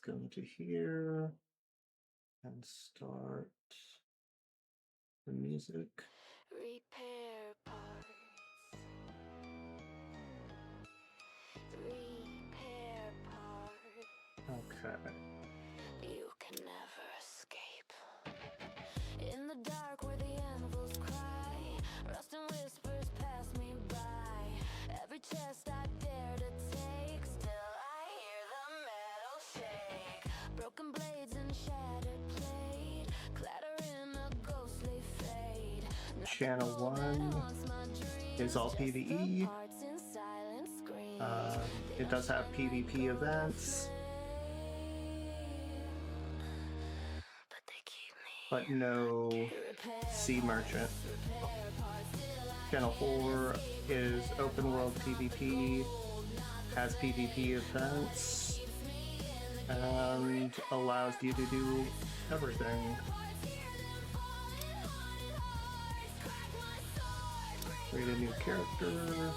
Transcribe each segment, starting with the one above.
Let's go into here and start the music. Repair parts. Repair parts. Okay. You can never escape. In the dark where the anvils cry, rust and whispers pass me by. Every chest I dare to take, still I hear the metal shake. Broken blades and shattered plate, clatter in a ghostly fade. Channel 1 is all PvE. It does have PvP events, but no Sea Merchant. Channel 4 is open world PvP, has PvP events, and allows you to do everything. Create a new character.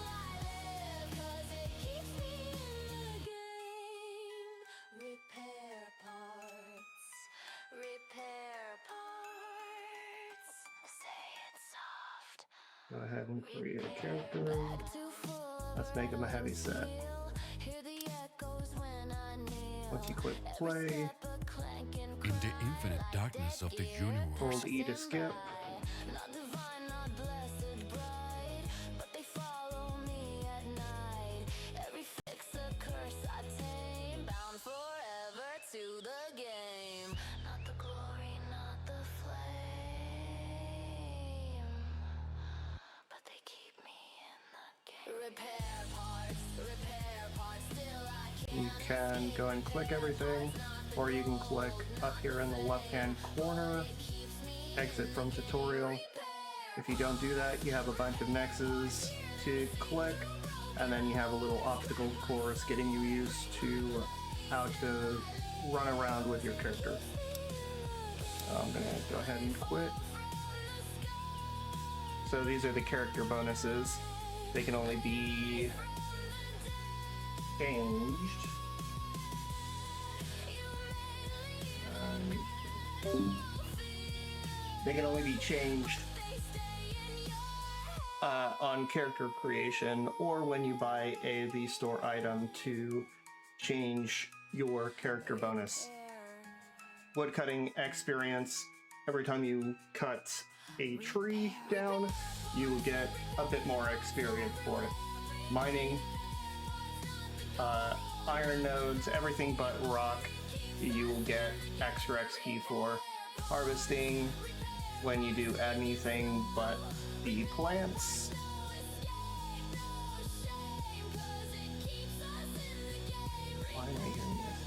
Go ahead and create a character. Let's make him a heavy set. Once you click play, in the infinite darkness of the universe, hold E to skip. You can go and click everything, or you can click up here in the left-hand corner, exit from tutorial. If you don't do that, you have a bunch of nexus to click, and then you have a little obstacle course getting you used to how to run around with your character. I'm gonna go ahead and quit. So these are the character bonuses. They can only be changed. They can only be changed on character creation or when you buy a V-Store item to change your character bonus. Woodcutting experience. Every time you cut a tree down, you will get a bit more experience for it. Mining, iron nodes, everything but rock, you will get extra XP for. Harvesting, when you do anything but the plants. Why am I hearing this?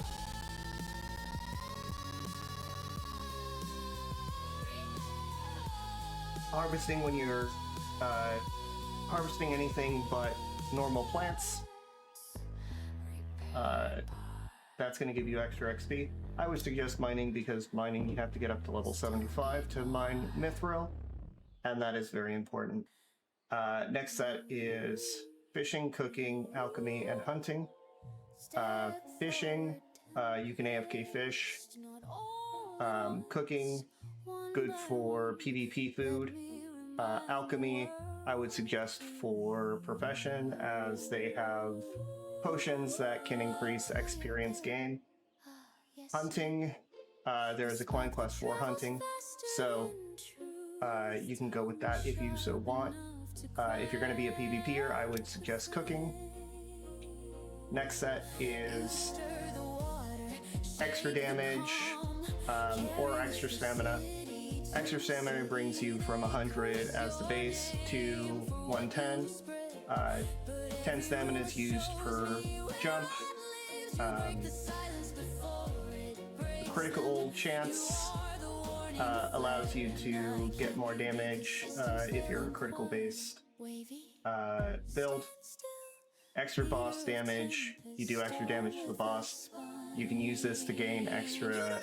Harvesting when you're harvesting anything but normal plants. That's going to give you extra XP. I would suggest mining because mining you have to get up to level 75 to mine mithril, and that is very important. Next set is fishing, cooking, alchemy, and hunting. Fishing, you can AFK fish. Cooking, good for PvP food. Alchemy, I would suggest for profession, as they have potions that can increase experience gain. Hunting, there is a coin quest for hunting, so you can go with that if you so want. If you're going to be a PvPer, I would suggest cooking. Next set is extra damage or extra stamina. Extra stamina brings you from 100 as the base to 110. 10 stamina is used per jump. Critical chance allows you to get more damage if you're a critical based build. Extra boss damage, you do extra damage to the boss. You can use this to gain extra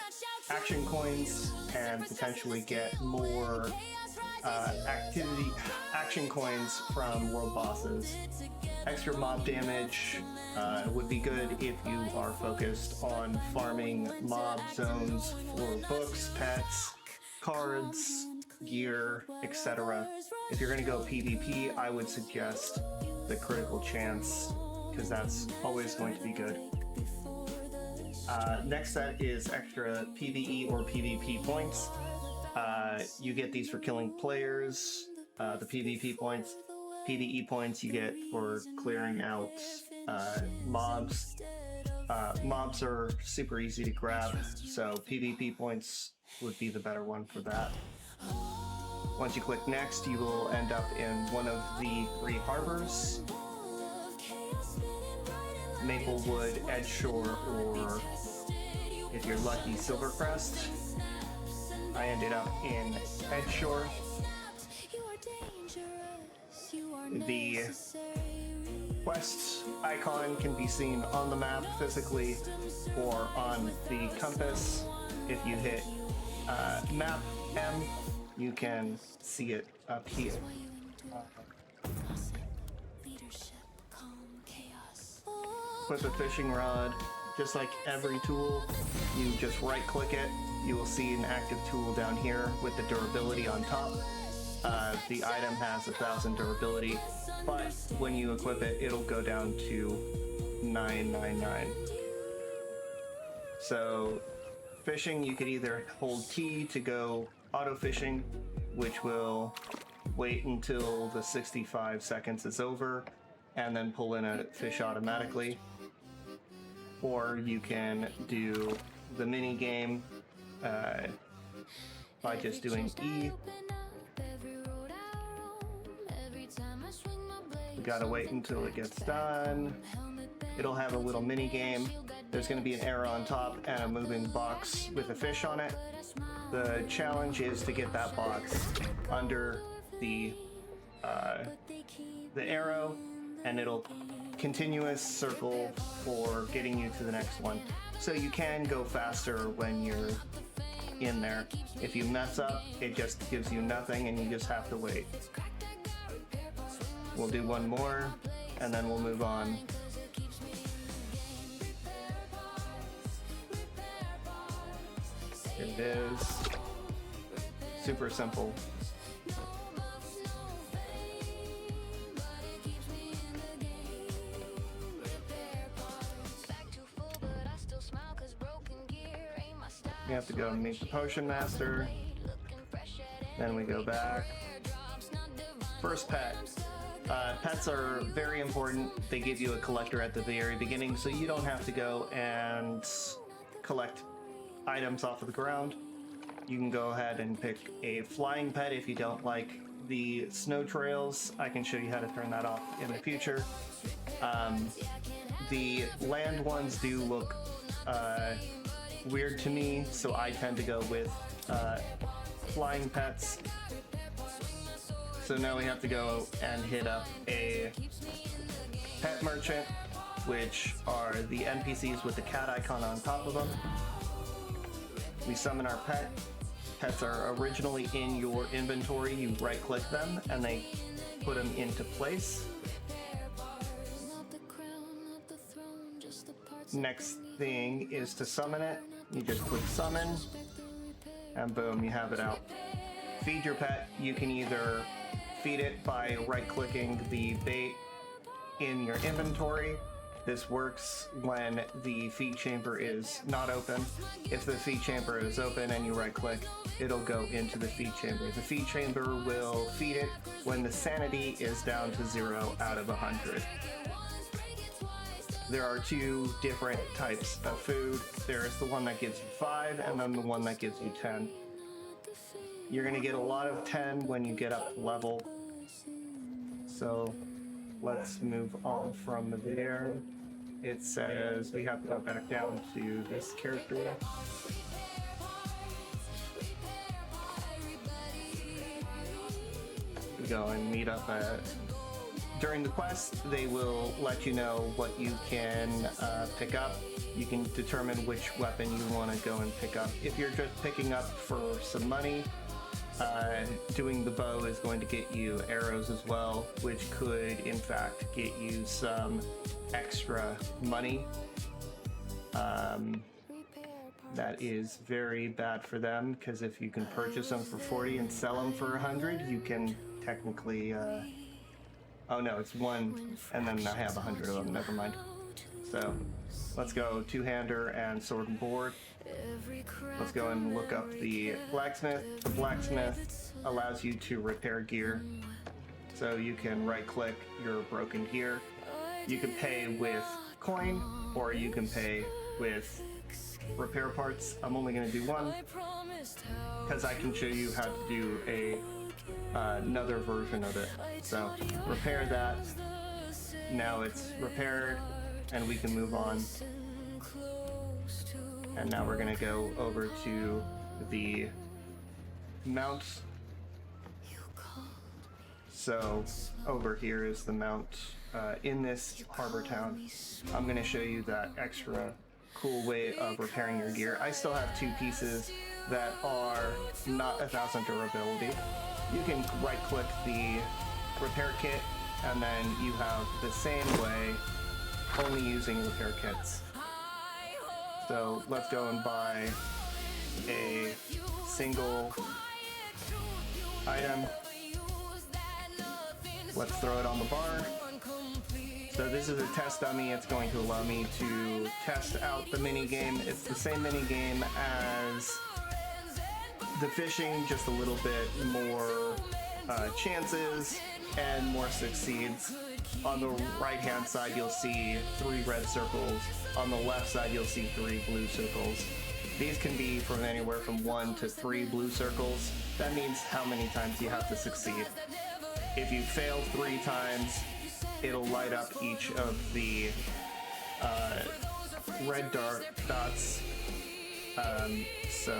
action coins and potentially get more action coins from world bosses. Extra mob damage would be good if you are focused on farming mob zones for books, pets, cards, gear, etc. If you're going to go PvP, I would suggest the critical chance, because that's always going to be good. Next set is extra PvE or PvP points. You get these for killing players, the PvP points. PvE points you get for clearing out mobs. Mobs are super easy to grab, so PvP points would be the better one for that. Once you click next, you will end up in one of the 3 harbors: Maplewood, Edgeshore, or if you're lucky, Silvercrest. I ended up in Edgeshore. The quest icon can be seen on the map physically or on the compass. If you hit map M, you can see it up here. With a fishing rod, just like every tool, you just right click it. You will see an active tool down here with the durability on top. The item has 1,000 durability, but when you equip it, it'll go down to 999. So fishing, you could either hold T to go auto fishing, which will wait until the 65 seconds is over and then pull in a fish automatically. Or you can do the mini game by just doing E. You gotta wait until it gets done. It'll have a little mini game. There's going to be an arrow on top and a moving box with a fish on it. The challenge is to get that box under the arrow, and it'll continuous circle for getting you to the next one. So you can go faster when you're in there. If you mess up, it just gives you nothing and you just have to wait. We'll do one more and then we'll move on. Here it is. Super simple. You have to go and meet the potion master. Then we go back. First pet. Pets are very important. They give you a collector at the very beginning, so you don't have to go and collect items off of the ground. You can go ahead and pick a flying pet if you don't like the snow trails. I can show you how to turn that off in the future. The land ones do look weird to me, so I tend to go with flying pets. So now we have to go and hit up a pet merchant, which are the NPCs with the cat icon on top of them. We summon our pet. Pets are originally in your inventory. You right click them and they put them into place. Next thing is to summon it. You just click summon and boom, you have it out. Feed your pet. You can either feed it by right clicking the bait in your inventory. This works when the feed chamber is not open. If the feed chamber is open and you right click, it'll go into the feed chamber. The feed chamber will feed it when the sanity is down to 0 out of 100. There are 2 different types of food. There's the one that gives you 5 and then the one that gives you 10. You're going to get a lot of 10 when you get up to level. So let's move on from there. It says we have to go back down to this character. We go and meet up at... During the quest, they will let you know what you can pick up. You can determine which weapon you want to go and pick up. If you're just picking up for some money, Doing the bow is going to get you arrows as well, which could in fact get you some extra money. That is very bad for them, because if you can purchase them for 40 and sell them for 100, you can technically oh no, it's one, and then I have 100 of them, never mind. So let's go two-hander and sword and board. Let's go and look up the blacksmith. The blacksmith allows you to repair gear. So you can right-click your broken gear. You can pay with coin, or you can pay with repair parts. I'm only going to do one, because I can show you how to do another version of it. So repair that. Now it's repaired, and we can move on. And now we're going to go over to the mount. So over here is the mount in this harbor town. I'm going to show you that extra cool way of repairing your gear. I still have two pieces that are not 1,000 durability. You can right click the repair kit, and then you have the same way, only using repair kits. So let's go and buy a single item. Let's throw it on the bar. So this is a test dummy. It's going to allow me to test out the mini game. It's the same mini game as the fishing, just a little bit more chances and more succeeds. On the right hand side you'll see 3 red circles. On the left side you'll see 3 blue circles. These can be from anywhere from 1 to 3 blue circles. That means how many times you have to succeed. If you fail 3 times, it'll light up each of the red dots. So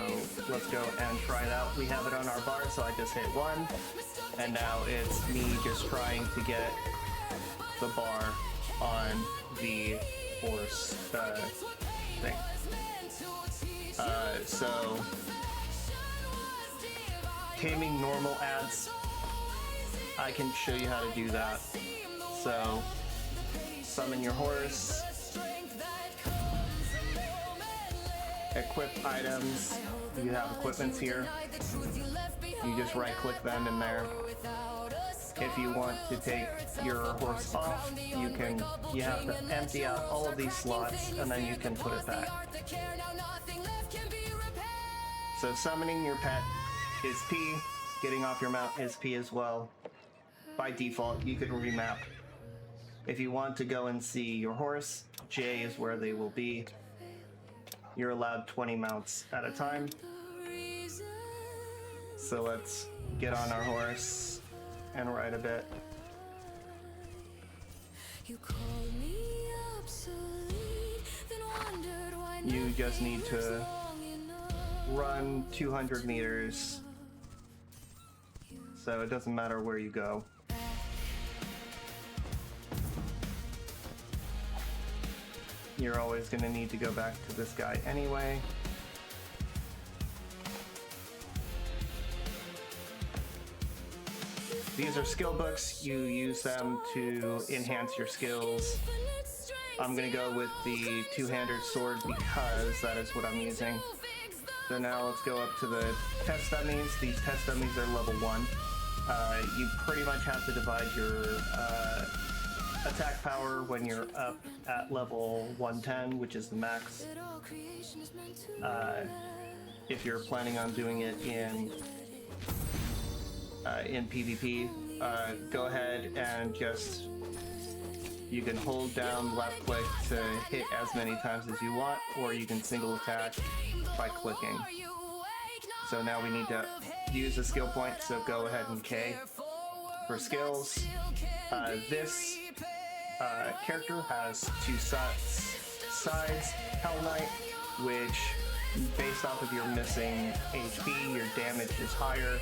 let's go and try it out. We have it on our bar, so I just hit 1, and now it's me just trying to get the bar on the horse thing. So taming normal ads, I can show you how to do that. So summon your horse, equip items. You have equipments here. You just right click them in there. If you want to take your horse off, you have to empty out all of these slots, and then you can put it back. So summoning your pet is P, getting off your mount is P as well. By default, you could remap. If you want to go and see your horse, J is where they will be. You're allowed 20 mounts at a time. So let's get on our horse and ride a bit. You just need to run 200 meters, so it doesn't matter where you go. You're always going to need to go back to this guy anyway. These are skill books. You use them to enhance your skills. I'm going to go with the two-handed sword because that is what I'm using. So now let's go up to the test dummies. These test dummies are level 1. You pretty much have to divide your attack power when you're up at level 110, which is the max. If you're planning on doing it in PvP, go ahead and just, you can hold down left click to hit as many times as you want, or you can single attack by clicking. So now we need to use a skill point, so go ahead and K for skills. This character has 2 sides. Hell Knight, which based off of your missing HP, your damage is higher.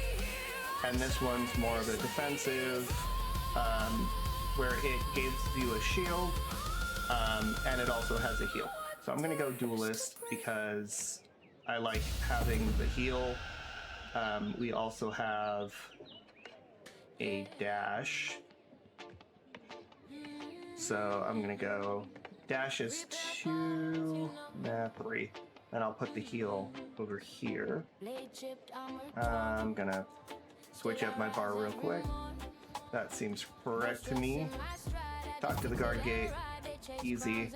And this one's more of a defensive, where it gives you a shield, and it also has a heal. So I'm gonna go Duelist because I like having the heal We also have a dash. So I'm gonna go dash is 2, 3. Then I'll put the heal over here. I'm gonna switch up my bar real quick. That seems correct to me. Talk to the guard gate. Easy.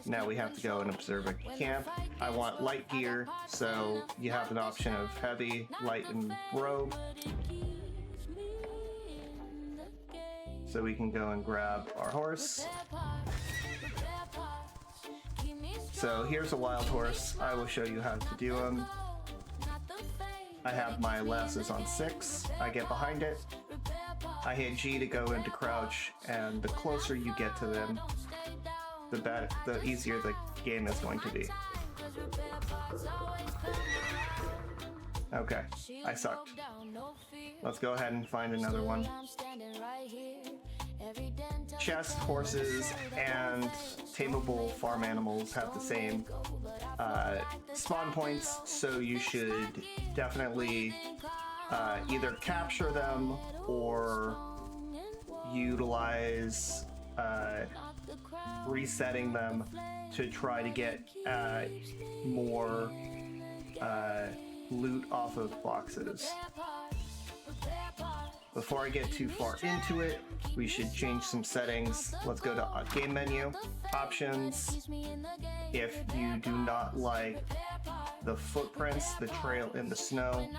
Now we have to go and observe a camp. I want light gear, so you have an option of heavy, light, and robe. So we can go and grab our horse. So here's a wild horse. I will show you how to do them. I have my lasses on 6. I get behind it. I hit G to go into crouch, and the closer you get to them, the easier the game is going to be. Okay, I sucked. Let's go ahead and find another one. Chest, horses, and tameable farm animals have the same spawn points, so you should definitely either capture them or utilize resetting them to try to get more loot off of boxes. Before I get too far into it, we should change some settings. Let's go to game menu, options. If you do not like the footprints, the trail in the snow,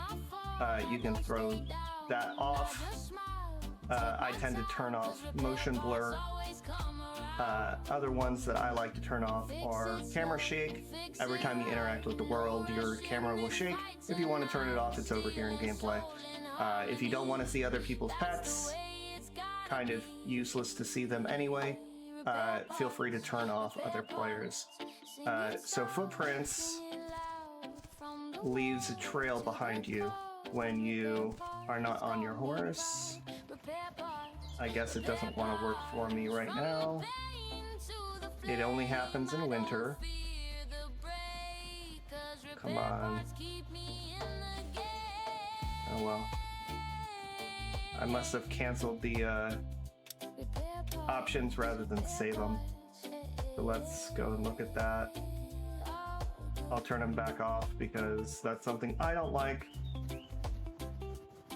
you can throw that off. I tend to turn off motion blur. Other ones that I like to turn off are camera shake. Every time you interact with the world, your camera will shake. If you want to turn it off, it's over here in gameplay. If you don't want to see other people's pets, kind of useless to see them anyway, feel free to turn off other players. So footprints leaves a trail behind you when you are not on your horse. I guess it doesn't want to work for me right now. It only happens in winter. Come on. Oh well. I must have canceled the options rather than save them. So let's go and look at that. I'll turn them back off because that's something I don't like.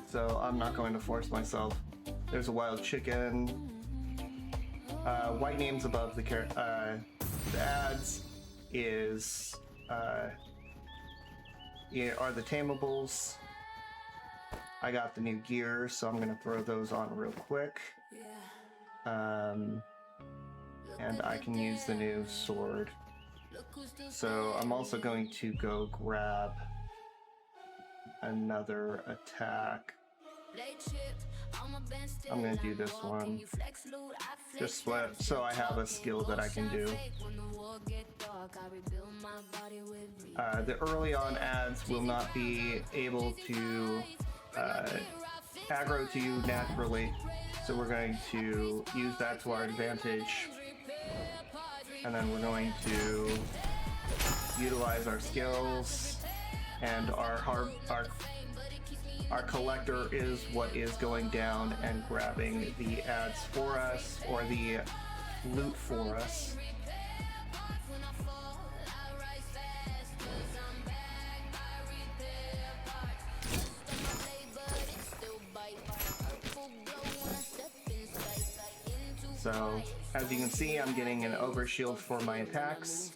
So I'm not going to force myself. There's a wild chicken. White names above the ads is are the tamables. I got the new gear, so I'm gonna throw those on real quick. And I can use the new sword. So I'm also going to go grab another attack. I'm gonna do this one. Just split, so I have a skill that I can do. The early on ads will not be able to aggro to you naturally, so we're going to use that to our advantage, and then we're going to utilize our skills, and our collector is what is going down and grabbing the ads for us, or the loot for us. So, as you can see, I'm getting an overshield for my attacks,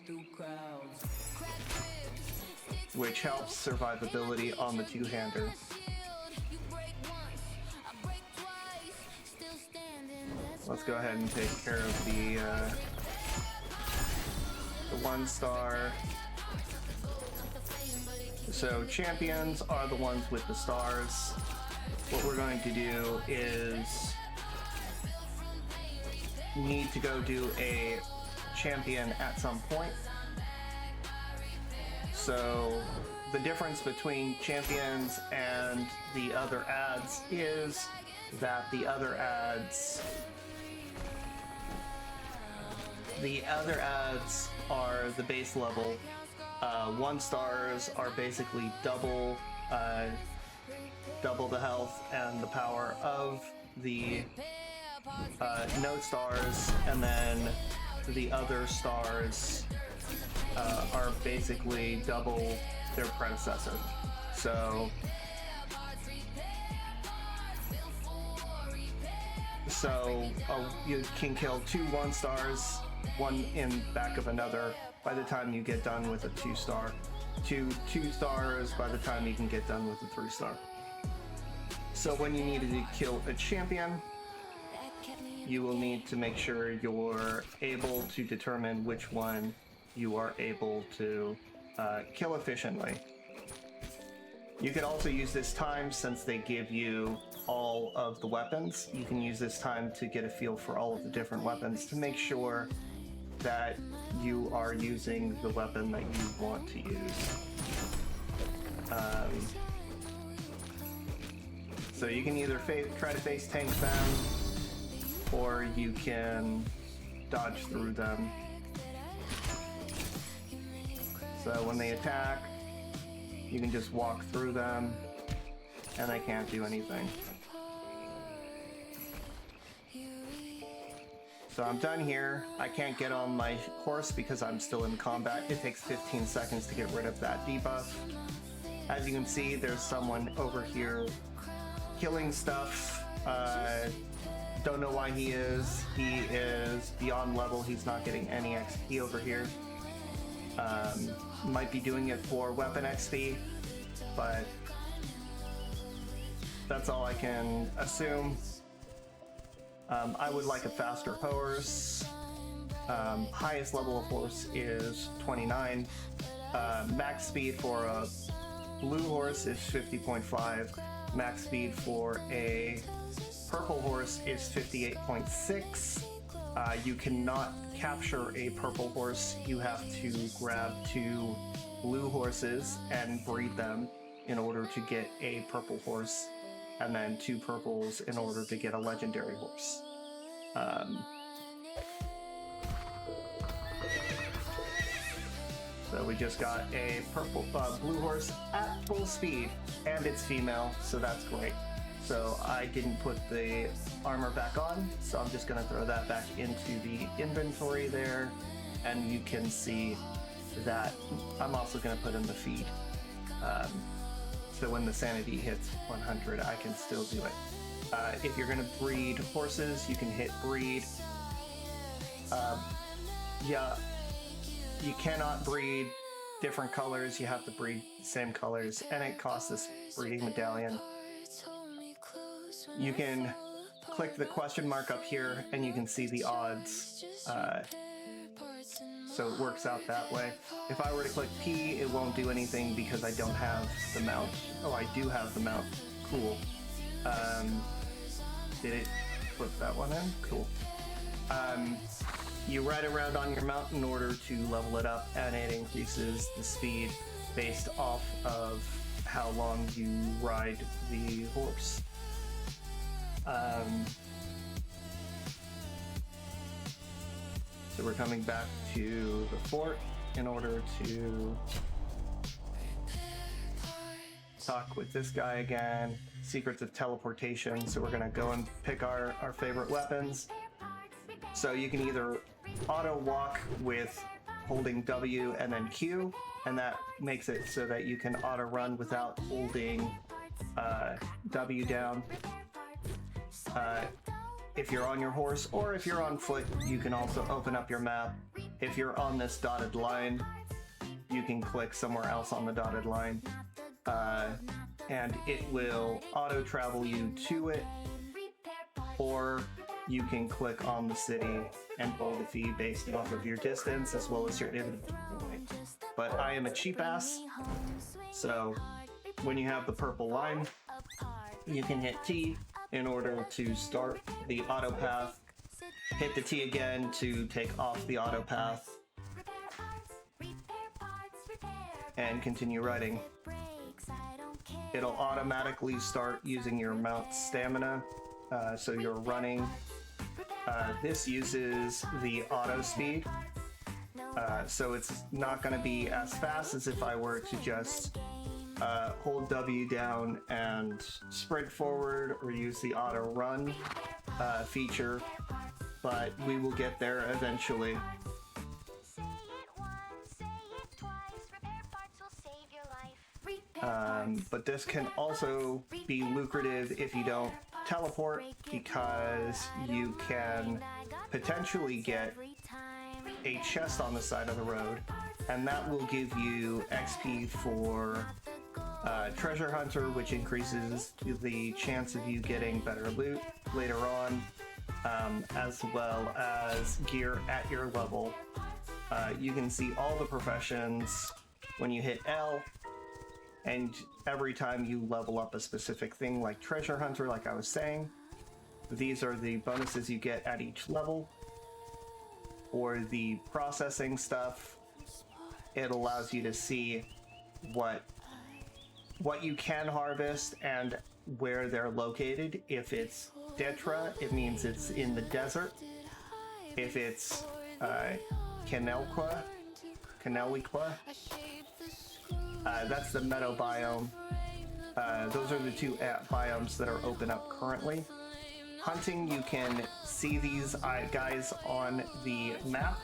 which helps survivability on the two-hander. Let's go ahead and take care of the 1-star. So champions are the ones with the stars. What we're going to do is need to go do a champion at some point. So the difference between champions and the other ads is that the other ads are the base level. 1-stars are basically double double the health and the power of the node stars, and then the other stars are basically double their predecessor. So you can kill 2 1-stars, one in back of another, by the time you get done with a 2-star. 2 2-stars by the time you can get done with a 3-star. So when you need to kill a champion, you will need to make sure you're able to determine which one you are able to kill efficiently. You could also use this time, since they give you all of the weapons, you can use this time to get a feel for all of the different weapons to make sure that you are using the weapon that you want to use. So you can either try to face tank them, or you can dodge through them. So when they attack, you can just walk through them, and they can't do anything. So I'm done here. I can't get on my horse because I'm still in combat. It takes 15 seconds to get rid of that debuff. As you can see, there's someone over here killing stuff. Don't know why he is. He is beyond level. He's not getting any XP over here. Might be doing it for weapon XP, but that's all I can assume. I would like a faster horse. Highest level of horse is 29. Max speed for a blue horse is 50.5. Max speed for a purple horse is 58.6. You cannot capture a purple horse. You have to grab 2 blue horses and breed them in order to get a purple horse, and then 2 purples in order to get a legendary horse. So we just got a blue horse at full speed, and it's female, so that's great. So I didn't put the armor back on, so I'm just going to throw that back into the inventory there, and you can see that I'm also going to put in the feed. So when the sanity hits 100, I can still do it. If you're going to breed horses, you can hit breed. Yeah, you cannot breed different colors. You have to breed the same colors, and it costs this breeding medallion. You can click the question mark up here, and you can see the odds. So it works out that way. If I were to click P, it won't do anything because I don't have the mount. Oh, I do have the mount. Cool. Did it put that one in? Cool. You ride around on your mount in order to level it up, and it increases the speed based off of how long you ride the horse. So we're coming back to the fort in order to talk with this guy again. Secrets of teleportation. So we're gonna go and pick our favorite weapons. So you can either auto walk with holding W and then Q, and that makes it so that you can auto run without holding W down. If you're on your horse or if you're on foot, you can also open up your map. If you're on this dotted line, you can click somewhere else on the dotted line, and it will auto travel you to it, or you can click on the city and hold the feed based off of your distance as well as your inventory. But I am a cheap ass, so when you have the purple line, you can hit T in order to start the auto path, hit the T again to take off the auto path, and continue riding. It'll automatically start using your mount stamina, so you're running. This uses the auto speed, so it's not going to be as fast as if I were to just hold W down and sprint forward, or use the auto run feature, but we will get there eventually. But this can also be lucrative if you don't teleport, because you can potentially get a chest on the side of the road, and that will give you XP for Treasure Hunter, which increases the chance of you getting better loot later on, as well as gear at your level. You can see all the professions when you hit L, and every time you level up a specific thing like Treasure Hunter, like I was saying, these are the bonuses you get at each level. Or the processing stuff, it allows you to see what you can harvest and where they're located. If it's Detra, it means it's in the desert. If it's Caneliqua, that's the meadow biome. Those are the two biomes that are open up currently. Hunting, you can see these guys on the map,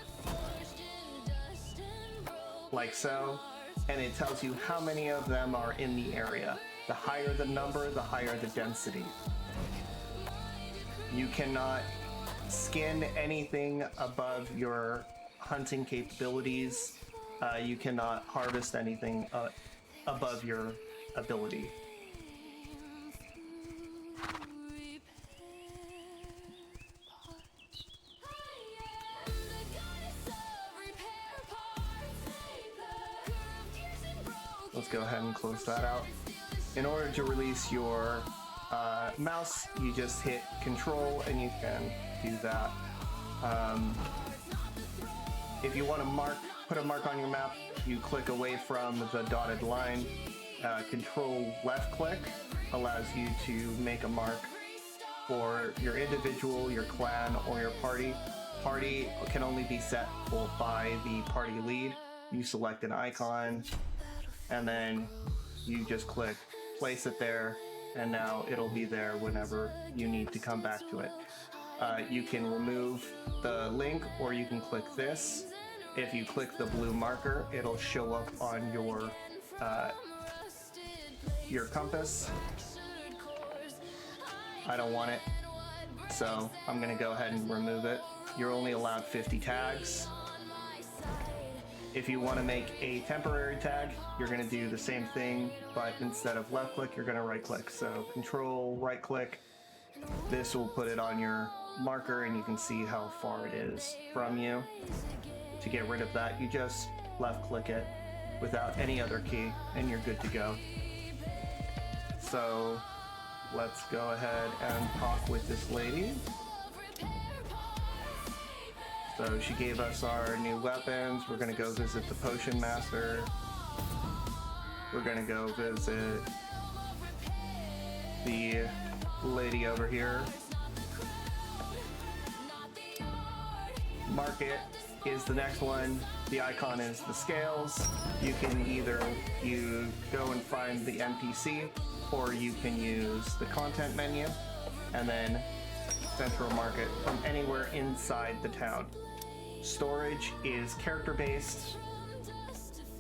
like so, and it tells you how many of them are in the area. The higher the number, the higher the density. You cannot skin anything above your hunting capabilities. You cannot harvest anything above your ability. Let's go ahead and close that out. In order to release your mouse, you just hit Control and you can do that. If you want to put a mark on your map, you click away from the dotted line. Control left click allows you to make a mark for your individual, your clan, or your party. Party can only be set by the party lead. You select an icon, and then you just click place it there, and now it'll be there whenever you need to come back to it. You can remove the link, or you can click this. If you click the blue marker, it'll show up on your compass. I don't want it, so I'm gonna go ahead and remove it. You're only allowed 50 tags. If you want to make a temporary tag, you're going to do the same thing, but instead of left click, you're going to right click. So Control right click, this will put it on your marker and you can see how far it is from you. To get rid of that, you just left click it without any other key and you're good to go. So let's go ahead and talk with this lady. So she gave us our new weapons. We're gonna go visit the Potion Master. We're gonna go visit the lady over here. Market is the next one. The icon is the scales. You can either go and find the NPC, or you can use the content menu, and then Central Market from anywhere inside the town. Storage is character-based,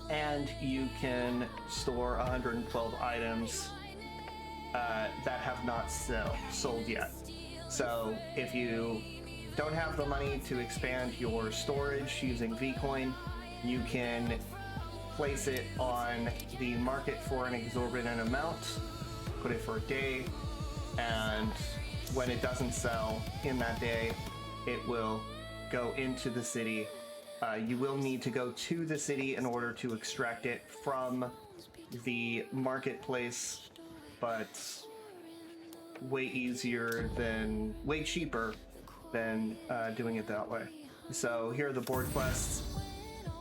and you can store 112 items that have not sold yet. So if you don't have the money to expand your storage using Vcoin, you can place it on the market for an exorbitant amount, put it for a day, and when it doesn't sell in that day, it will go into the city. You will need to go to the city in order to extract it from the marketplace, but way cheaper than doing it that way. So here are the board quests.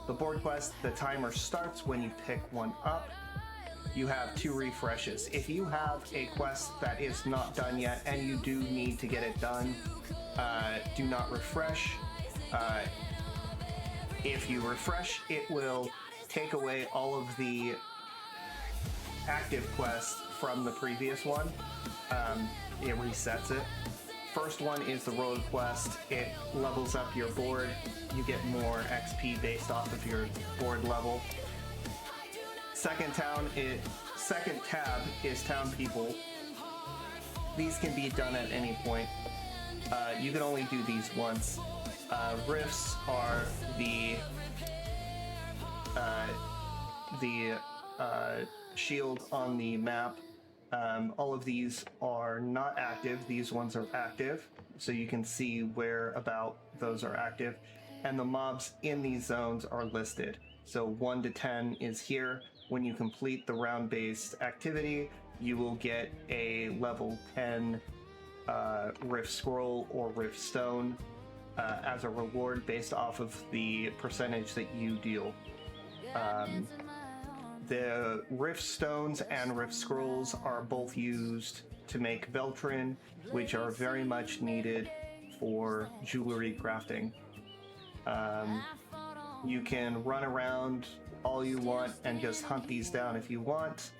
The board quest, the timer starts when you pick one up. You have 2 refreshes. If you have a quest that is not done yet and you do need to get it done, do not refresh. If you refresh, it will take away all of the active quest from the previous one. It resets it. First one is the road quest. It levels up your board. You get more XP based off of your board level. Second tab is town people. These can be done at any point. You can only do these once. Rifts are the shield on the map. All of these are not active. These ones are active, so you can see where about those are active. And the mobs in these zones are listed. So 1 to 10 is here. When you complete the round-based activity, you will get a level 10 Rift Scroll or Rift Stone as a reward based off of the percentage that you deal. The Rift Stones and Rift Scrolls are both used to make Veltrin, which are very much needed for jewelry crafting. You can run around all you want and just hunt these down if you want.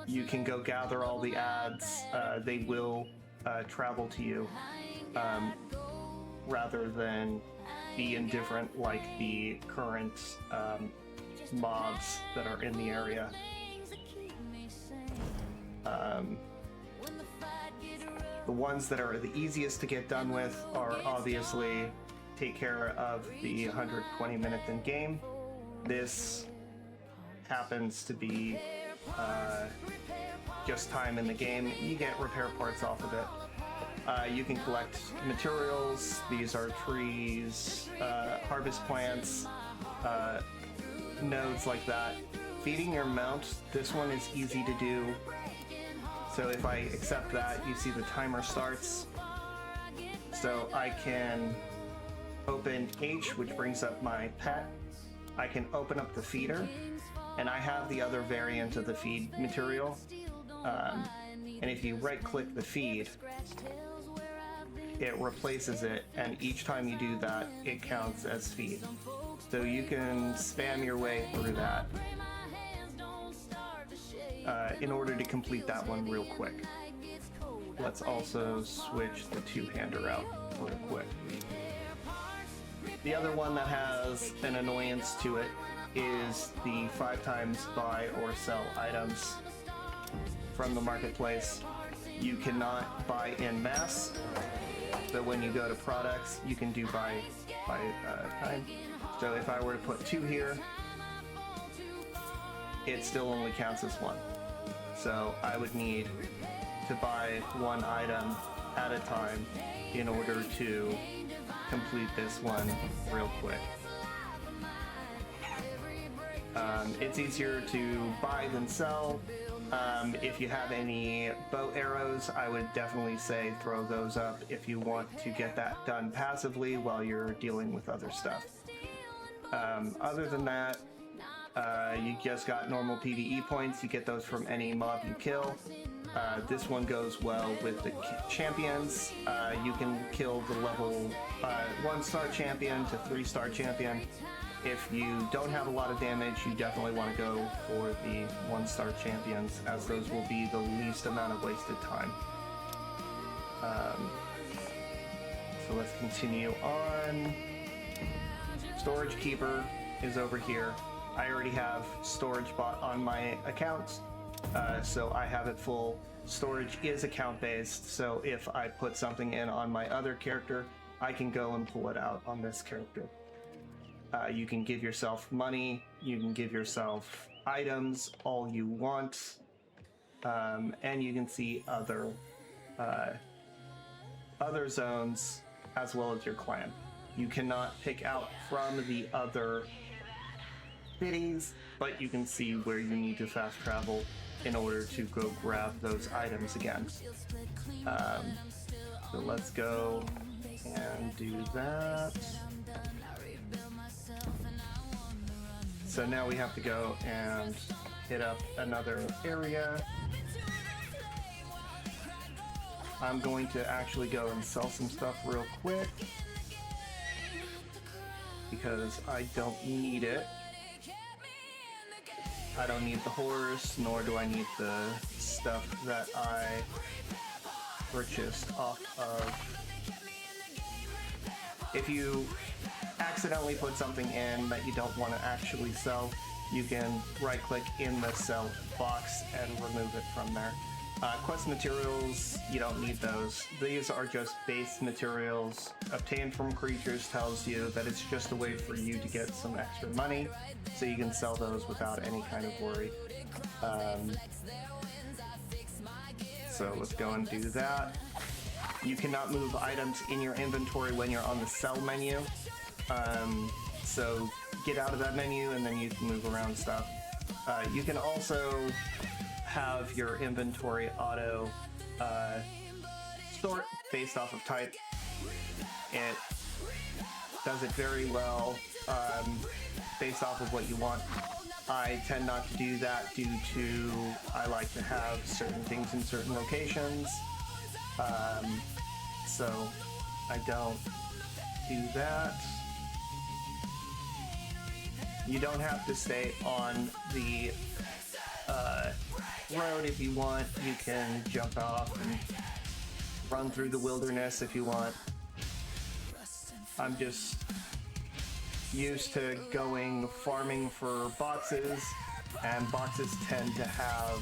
You can go gather all the ads. They will travel to you rather than be indifferent like the current mobs that are in the area. The ones that are the easiest to get done with are obviously take care of the 120 minutes in game. This happens to be just time in the game. You get repair parts off of it. You can collect materials. These are trees, harvest plants, nodes like that. Feeding your mount, this one is easy to do. So if I accept that, you see the timer starts. So I can open H, which brings up my pet. I can open up the feeder, and I have the other variant of the feed material. And if you right-click the feed, it replaces it, and each time you do that, it counts as feed. So you can spam your way through that in order to complete that one real quick. Let's also switch the two-hander out real quick. The other one that has an annoyance to it is the 5x buy or sell items from the marketplace. You cannot buy in mass, but when you go to products, you can do buy time. So if I were to put 2 here, it still only counts as 1. So I would need to buy 1 item at a time in order to complete this one real quick. It's easier to buy than sell. If you have any bow arrows, I would definitely say throw those up if you want to get that done passively while you're dealing with other stuff. Other than that, you just got normal PvE points. You get those from any mob you kill. This one goes well with the champions. You can kill the level 1-star champion to 3-star champion. If you don't have a lot of damage, you definitely want to go for the 1-star champions, as those will be the least amount of wasted time. So let's continue on. Storage Keeper is over here. I already have storage bot on my account, so I have it full. Storage is account based, so if I put something in on my other character, I can go and pull it out on this character. You can give yourself money, you can give yourself items, all you want, and you can see other zones as well as your clan. You cannot pick out from the other cities, but you can see where you need to fast travel in order to go grab those items again. So let's go and do that. So now we have to go and hit up another area. I'm going to actually go and sell some stuff real quick because I don't need it. I don't need the horse, nor do I need the stuff that I purchased off of. If you accidentally put something in that you don't want to actually sell, you can right-click in the sell box and remove it from there. Quest materials, you don't need those. These are just base materials. Obtained from creatures tells you that it's just a way for you to get some extra money, so you can sell those without any kind of worry. So let's go and do that. You cannot move items in your inventory when you're on the sell menu. So get out of that menu and then you can move around stuff. You can also have your inventory auto sort based off of type. It does it very well based off of what you want. I tend not to do that due to I like to have certain things in certain locations. So I don't do that. You don't have to stay on the road if you want. You can jump off and run through the wilderness if you want. I'm just used to going farming for boxes, and boxes tend to have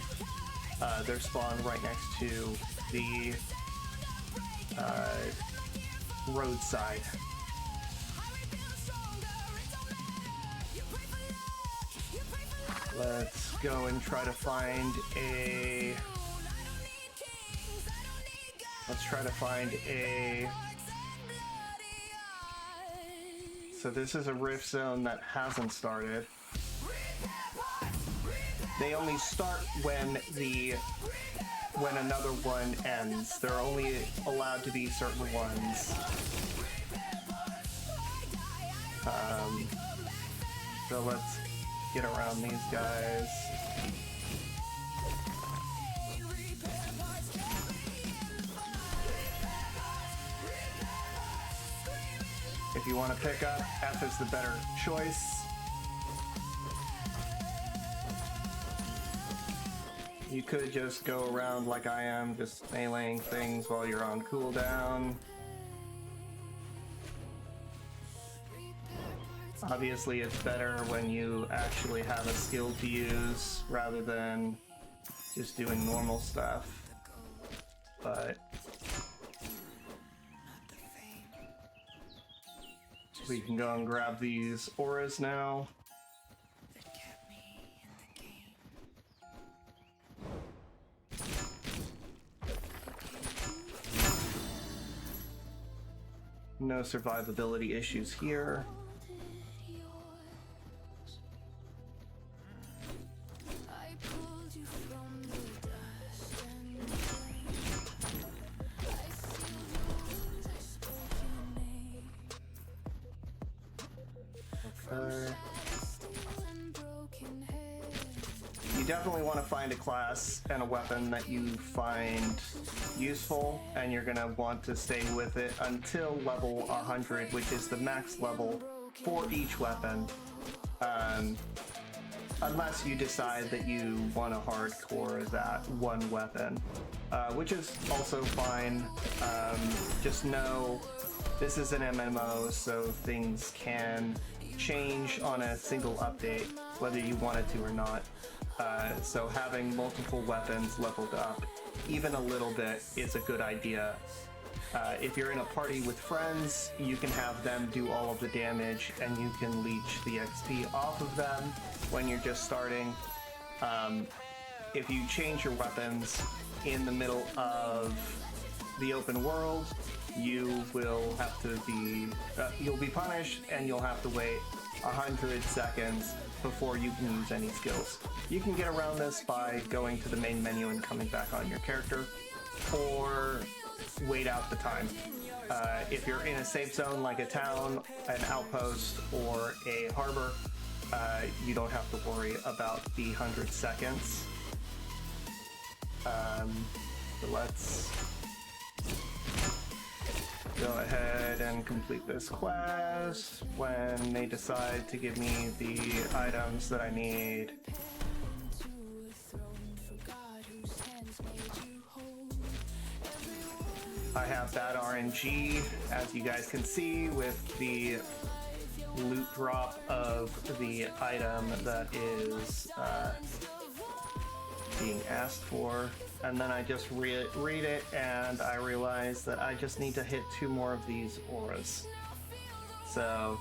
their spawn right next to the roadside. Let's go and try to find a... So this is a rift zone that hasn't started. They only start when another one ends. They're only allowed to be certain ones. So let's get around these guys. If you want to pick up, F is the better choice. You could just go around like I am, just meleeing things while you're on cooldown. Obviously, it's better when you actually have a skill to use rather than just doing normal stuff. But we can go and grab these auras now. No survivability issues here. You definitely want to find a class and a weapon that you find useful, and you're going to want to stay with it until level 100, which is the max level for each weapon. Unless you decide that you want to hardcore that one weapon, which is also fine. Just know this is an MMO, so things can change on a single update, whether you wanted to or not. So having multiple weapons leveled up, even a little bit, is a good idea. If you're in a party with friends, you can have them do all of the damage, and you can leech the XP off of them when you're just starting. If you change your weapons in the middle of the open world, you will have to be, you'll be punished, and you'll have to wait 100 seconds before you can use any skills. You can get around this by going to the main menu and coming back on your character, or wait out the time. If you're in a safe zone like a town, an outpost, or a harbor, you don't have to worry about the 100 seconds. So let's go ahead and complete this quest when they decide to give me the items that I need. I have bad RNG, as you guys can see, with the loot drop of the item that is being asked for. And then I just read it, and I realize that I just need to hit 2 more of these auras. So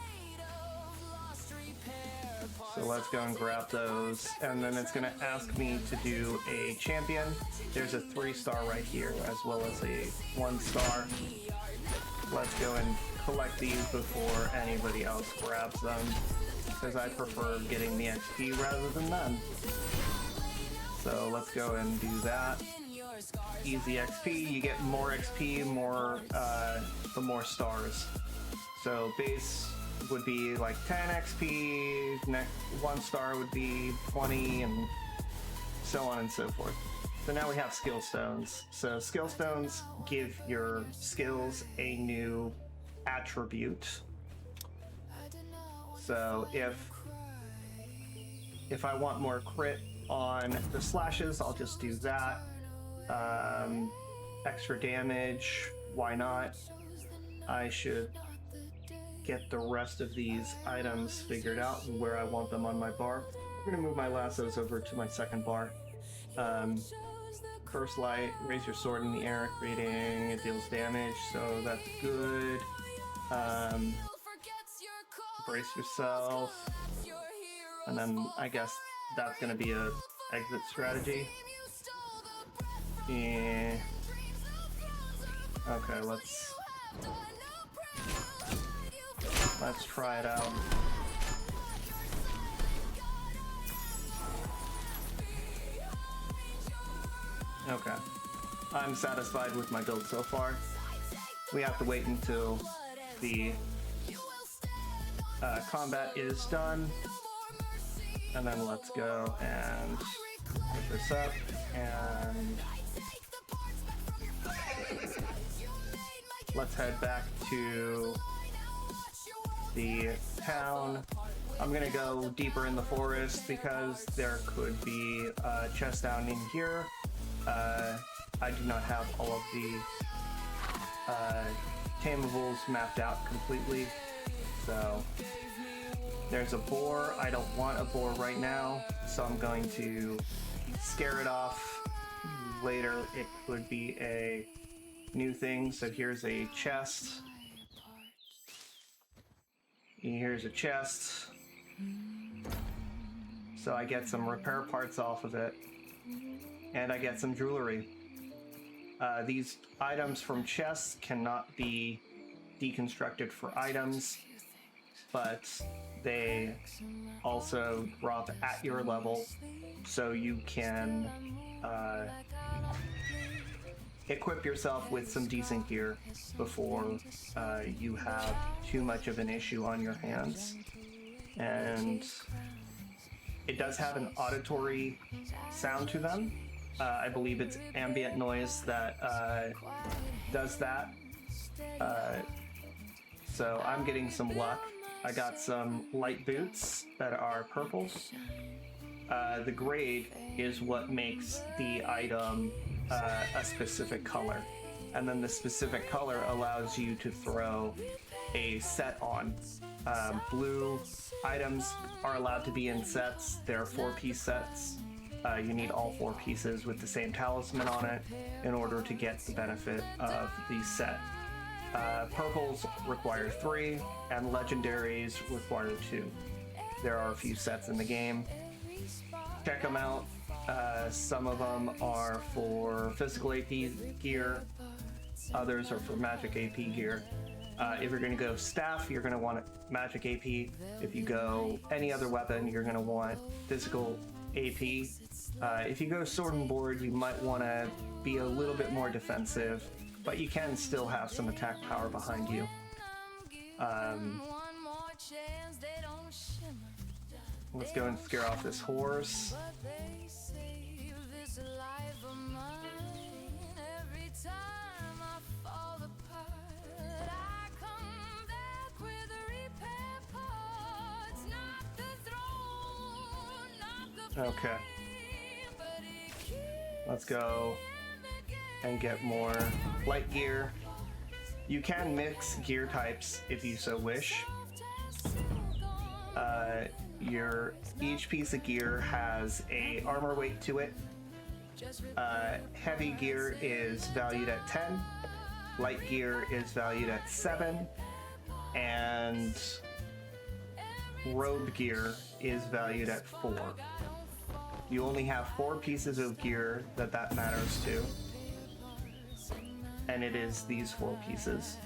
let's go and grab those, and then it's going to ask me to do a champion. There's a 3-star right here, as well as a 1-star. Let's go and collect these before anybody else grabs them, because I prefer getting the XP rather than none. So let's go and do that. Easy XP, you get more XP, the more stars. So base would be like 10 XP, next 1 star would be 20, and so on and so forth. So now we have skill stones. So skill stones give your skills a new attribute. So if I want more crit on the slashes, I'll just do that. Extra damage, why not? I should get the rest of these items figured out and where I want them on my bar. I'm gonna move my lassos over to my second bar. First light, raise your sword in the air, creating it deals damage, so that's good. Brace yourself, and then I guess that's gonna be a exit strategy. Yeah. Okay, let's try it out. Okay, I'm satisfied with my build so far. We have to wait until the combat is done, and then let's go and put this up, and let's head back to the town. I'm gonna go deeper in the forest because there could be a chest down in here. I do not have all of the tamables mapped out completely. So there's a boar. I don't want a boar right now, so I'm going to scare it off. Later it could be a new thing. So here's a chest. Here's a chest. So I get some repair parts off of it, and I get some jewelry. These items from chests cannot be deconstructed for items, but they also drop at your level, so you can equip yourself with some decent gear before you have too much of an issue on your hands. And it does have an auditory sound to them. I believe it's ambient noise that does that. So I'm getting some luck. I got some light boots that are purple. The grade is what makes the item a specific color. And then the specific color allows you to throw a set on. Blue items are allowed to be in sets. They're 4-piece sets. You need all 4 pieces with the same talisman on it in order to get the benefit of the set. Purples require 3, and legendaries require 2. There are a few sets in the game. Check them out. Some of them are for physical AP gear, others are for magic AP gear. If you're going to go staff, you're going to want magic AP. If you go any other weapon, you're going to want physical AP. If you go sword and board, you might want to be a little bit more defensive, but you can still have some attack power behind you. Let's go and scare off this horse. Okay. Let's go and get more light gear. You can mix gear types if you so wish. Each piece of gear has a armor weight to it. Heavy gear is valued at 10, light gear is valued at 7, and robe gear is valued at 4. You only have 4 pieces of gear that matters to, and it is these 4 pieces.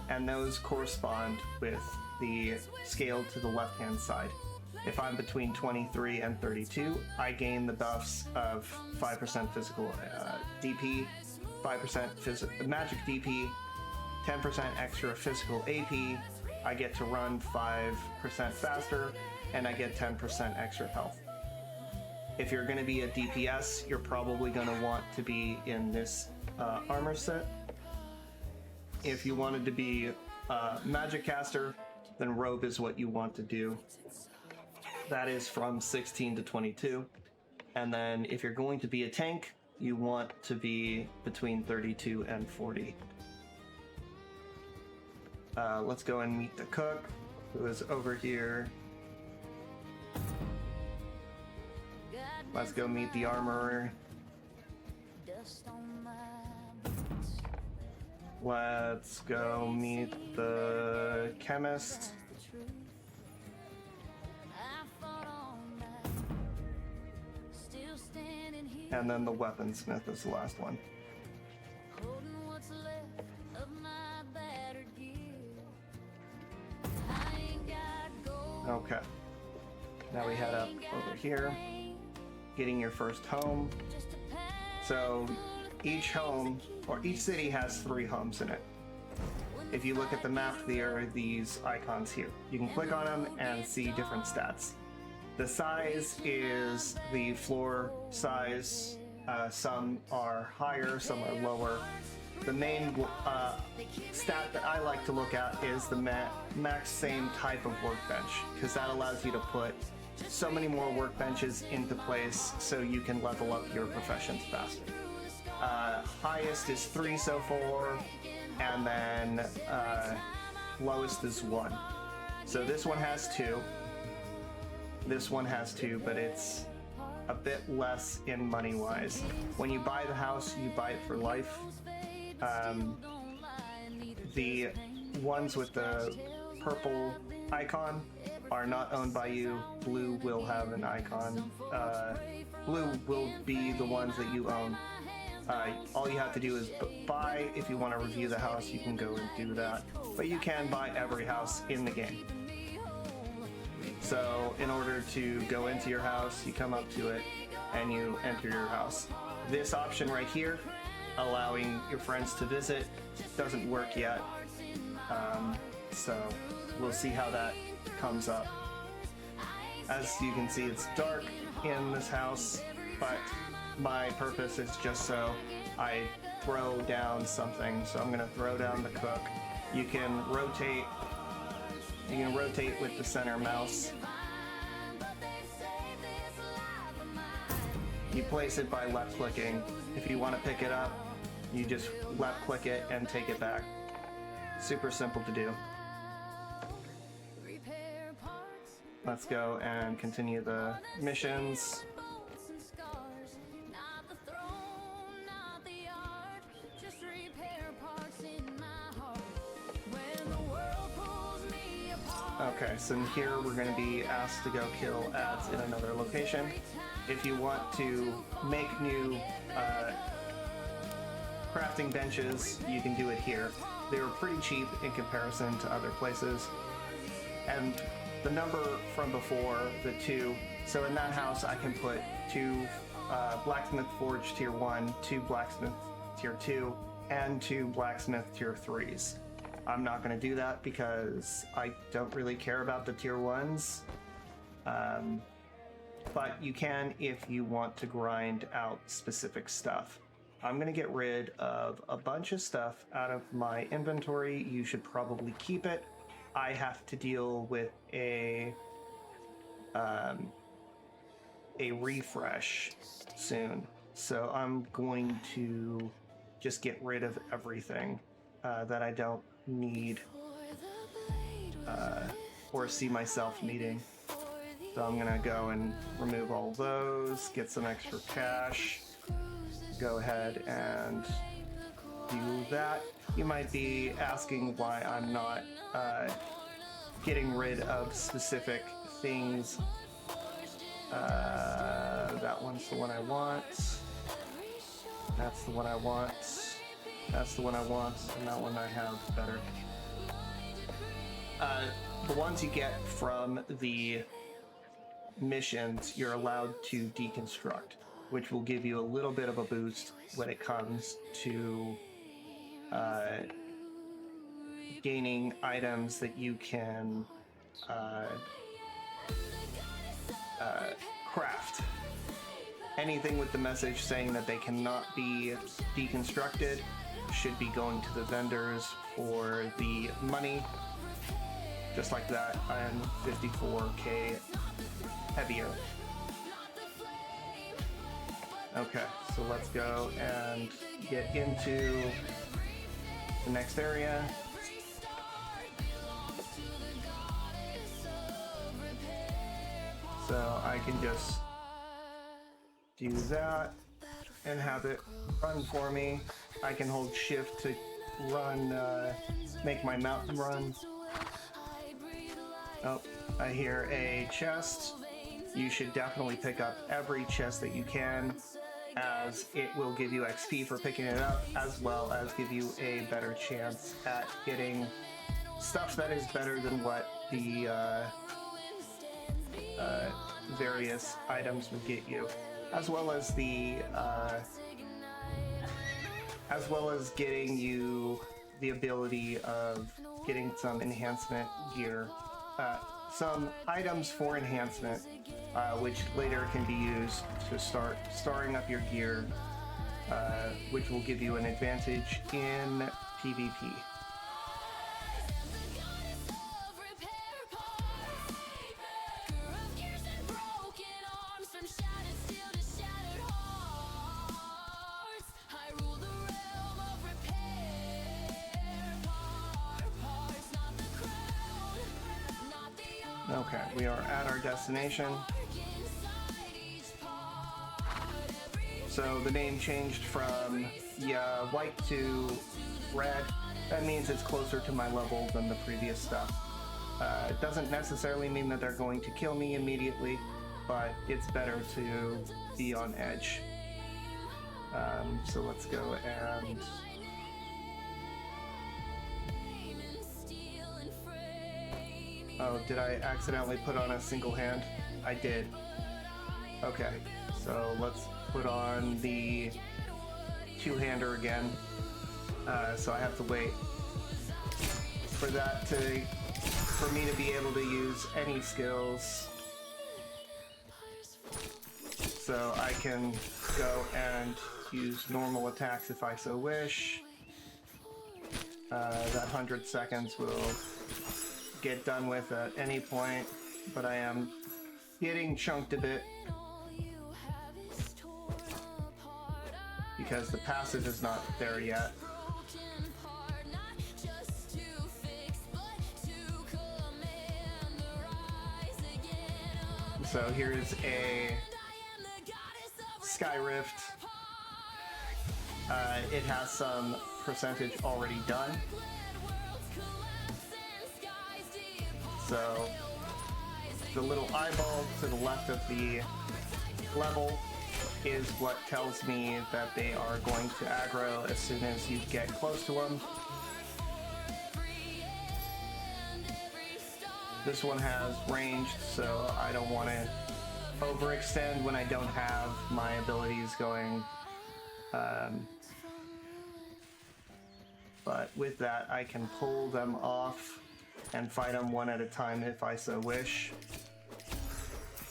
And those correspond with the scale to the left-hand side. If I'm between 23 and 32, I gain the buffs of 5% physical DP, 5% magic DP, 10% extra physical AP, I get to run 5% faster, and I get 10% extra health. If you're going to be a DPS, you're probably going to want to be in this armor set. If you wanted to be a magic caster, then robe is what you want to do. That is from 16 to 22. And then if you're going to be a tank, you want to be between 32 and 40. Let's go and meet the cook, who is over here. Let's go meet the armorer. Let's go meet the chemist. And then the weaponsmith is the last one. Okay. Now we head up over here, getting your first home. So each home, or each city has 3 homes in it. If you look at the map, there are these icons here. You can click on them and see different stats. The size is the floor size. Some are higher, some are lower. The main stat that I like to look at is the max same type of workbench, because that allows you to put so many more workbenches into place so you can level up your professions faster. Highest is 3 so far, and then lowest is 1. So this one has 2. This one has 2, but it's a bit less in money wise. When you buy the house, you buy it for life. The ones with the purple icon are not owned by you. Blue will have an icon. Blue will be the ones that you own. All you have to do is buy. If you want to review the house, you can go and do that. But you can buy every house in the game. So in order to go into your house, you come up to it and you enter your house. This option right here, allowing your friends to visit, doesn't work yet. So we'll see how that comes up. As you can see, it's dark in this house, but my purpose is just so I throw down something. So I'm gonna throw down the cook. You can rotate with the center mouse. You place it by left clicking. If you want to pick it up, you just left click it and take it back. Super simple to do. Let's go and continue the missions. Okay, so here we're going to be asked to go kill ads in another location. If you want to make new crafting benches, you can do it here. They were pretty cheap in comparison to other places. And the number from before, the 2, so in that house I can put 2 blacksmith forge tier 1, 2 blacksmith tier 2, and 2 blacksmith tier 3s. I'm not going to do that because I don't really care about the tier 1s. But you can if you want to grind out specific stuff. I'm going to get rid of a bunch of stuff out of my inventory. You should probably keep it. I have to deal with a refresh soon. So I'm going to just get rid of everything. that I don't need or see myself needing. So I'm gonna go and remove all those, get some extra cash, go ahead and do that. You might be asking why I'm not getting rid of specific things. That one's the one I want. That's the one I want. That's the one I want, and that one I have better. The ones you get from the missions, you're allowed to deconstruct, which will give you a little bit of a boost when it comes to gaining items that you can craft. Anything with the message saying that they cannot be deconstructed should be going to the vendors for the money. Just like that, I am 54k heavier. Okay, so let's go and get into the next area. So I can just do that and have it run for me. I can hold shift to run, make my mountain run. Oh, I hear a chest. You should definitely pick up every chest that you can, as it will give you XP for picking it up, as well as give you a better chance at getting stuff that is better than what the various items would get you, as well as getting you the ability of getting some enhancement gear, some items for enhancement, which later can be used to start starring up your gear, which will give you an advantage in PvP. Okay, we are at our destination. So the name changed from white to red. That means it's closer to my level than the previous stuff. It doesn't necessarily mean that they're going to kill me immediately, but it's better to be on edge. So let's go and... Oh, did I accidentally put on a single hand? I did. Okay, so let's put on the two-hander again. So I have to wait for that for me to be able to use any skills. So I can go and use normal attacks if I so wish. That 100 seconds will get done with at any point, but I am getting chunked a bit because the passive is not there yet. So here's a Sky Rift. It has some percentage already done. So the little eyeball to the left of the level is what tells me that they are going to aggro as soon as you get close to them. This one has ranged, so I don't want to overextend when I don't have my abilities going. But with that, I can pull them off and fight them one at a time if I so wish.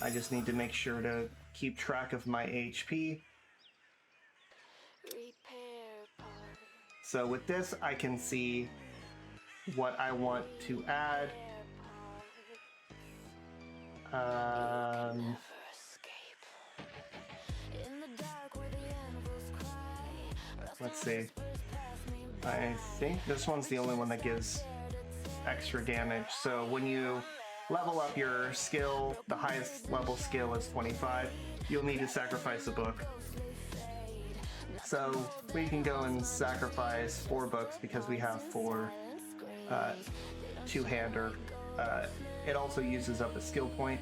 I just need to make sure to keep track of my HP. So with this, I can see what I want to add. Let's see. I think this one's the only one that gives extra damage. So when you level up your skill, the highest level skill is 25, you'll need to sacrifice a book. So we can go and sacrifice 4 books because we have 4 two-hander. It also uses up a skill point.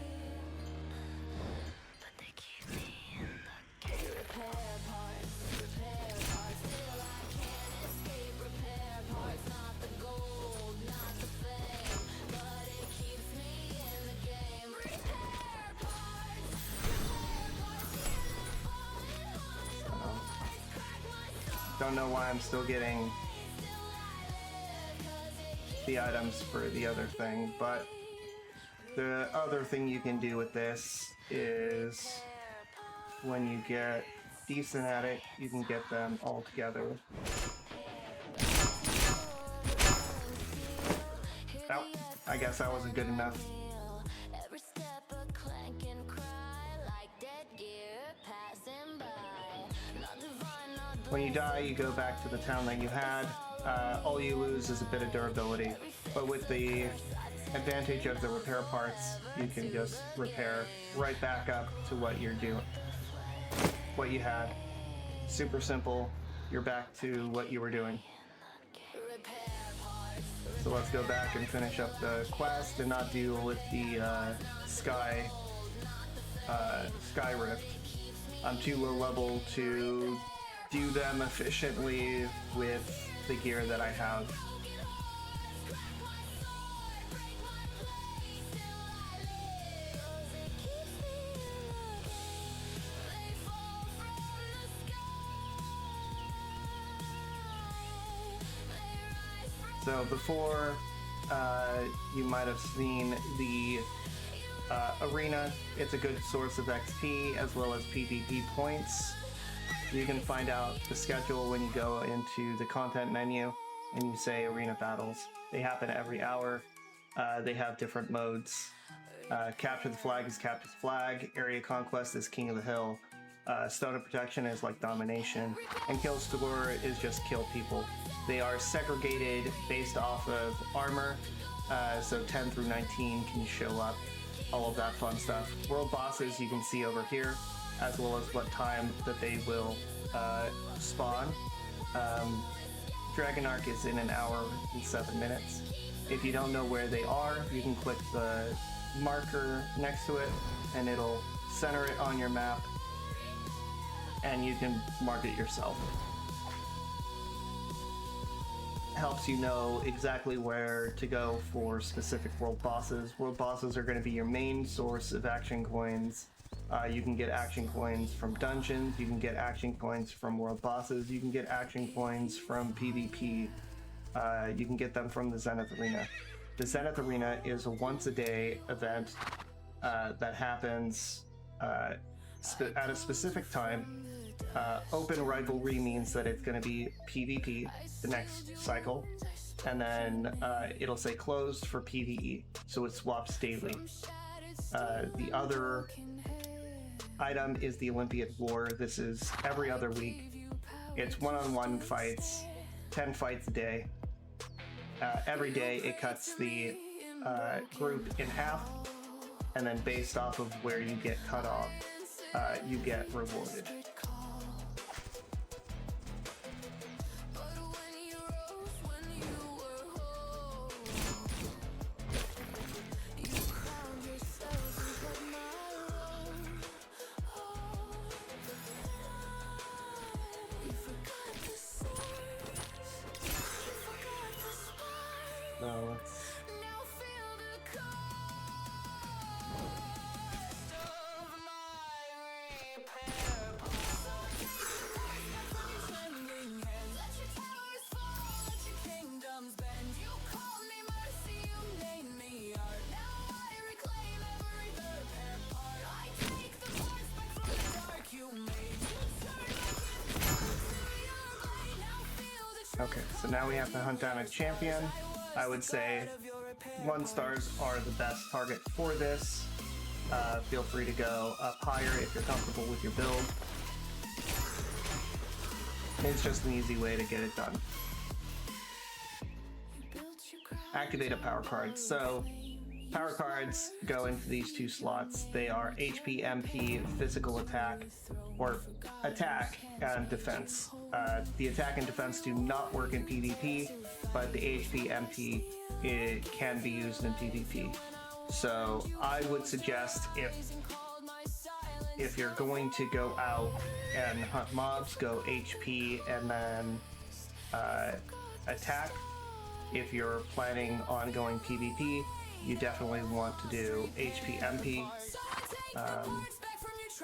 Don't know why I'm still getting the items for the other thing, but the other thing you can do with this is when you get decent at it, you can get them all together. Oh, I guess that wasn't good enough. When you die, you go back to the town that you had. All you lose is a bit of durability, but with the advantage of the repair parts, you can just repair right back up to what you're doing, what you had. Super simple. You're back to what you were doing. So let's go back and finish up the quest and not deal with the sky rift. I'm too low level to do them efficiently with the gear that I have. So before, you might have seen the arena. It's a good source of XP as well as PvP points. You can find out the schedule when you go into the content menu and you say arena battles. They happen every hour. They have different modes. Capture the flag is capture the flag. Area conquest is king of the hill. Stone of protection is like domination. And kill score is just kill people. They are segregated based off of armor. So 10 through 19 can show up. All of that fun stuff. World bosses you can see over here, as well as what time that they will spawn. Dragon Arc is in 1 hour and 7 minutes. If you don't know where they are, you can click the marker next to it and it'll center it on your map and you can mark it yourself. Helps you know exactly where to go for specific world bosses. World bosses are going to be your main source of action coins. You can get action coins from dungeons, you can get action coins from world bosses, you can get action coins from PvP, you can get them from the Zenith Arena. The Zenith Arena is a once a day event that happens at a specific time. Open rivalry means that it's going to be PvP the next cycle, and then it'll say closed for PvE, so it swaps daily. The other item is the Olympiad War. This is every other week. It's one-on-one fights, 10 fights a day. Every day it cuts the group in half, and then based off of where you get cut off, you get rewarded. No, okay, so now we have to hunt down a champion. I would say 1 stars are the best target for this. Feel free to go up higher if you're comfortable with your build. It's just an easy way to get it done. activate a power card. So power cards go into these two slots. They are HP, MP, physical attack, or attack and defense. The attack and defense do not work in PvP, but the HP, MP, it can be used in PvP. So I would suggest if you're going to go out and hunt mobs, go HP and then attack. If you're planning on going PvP, you definitely want to do HP MP.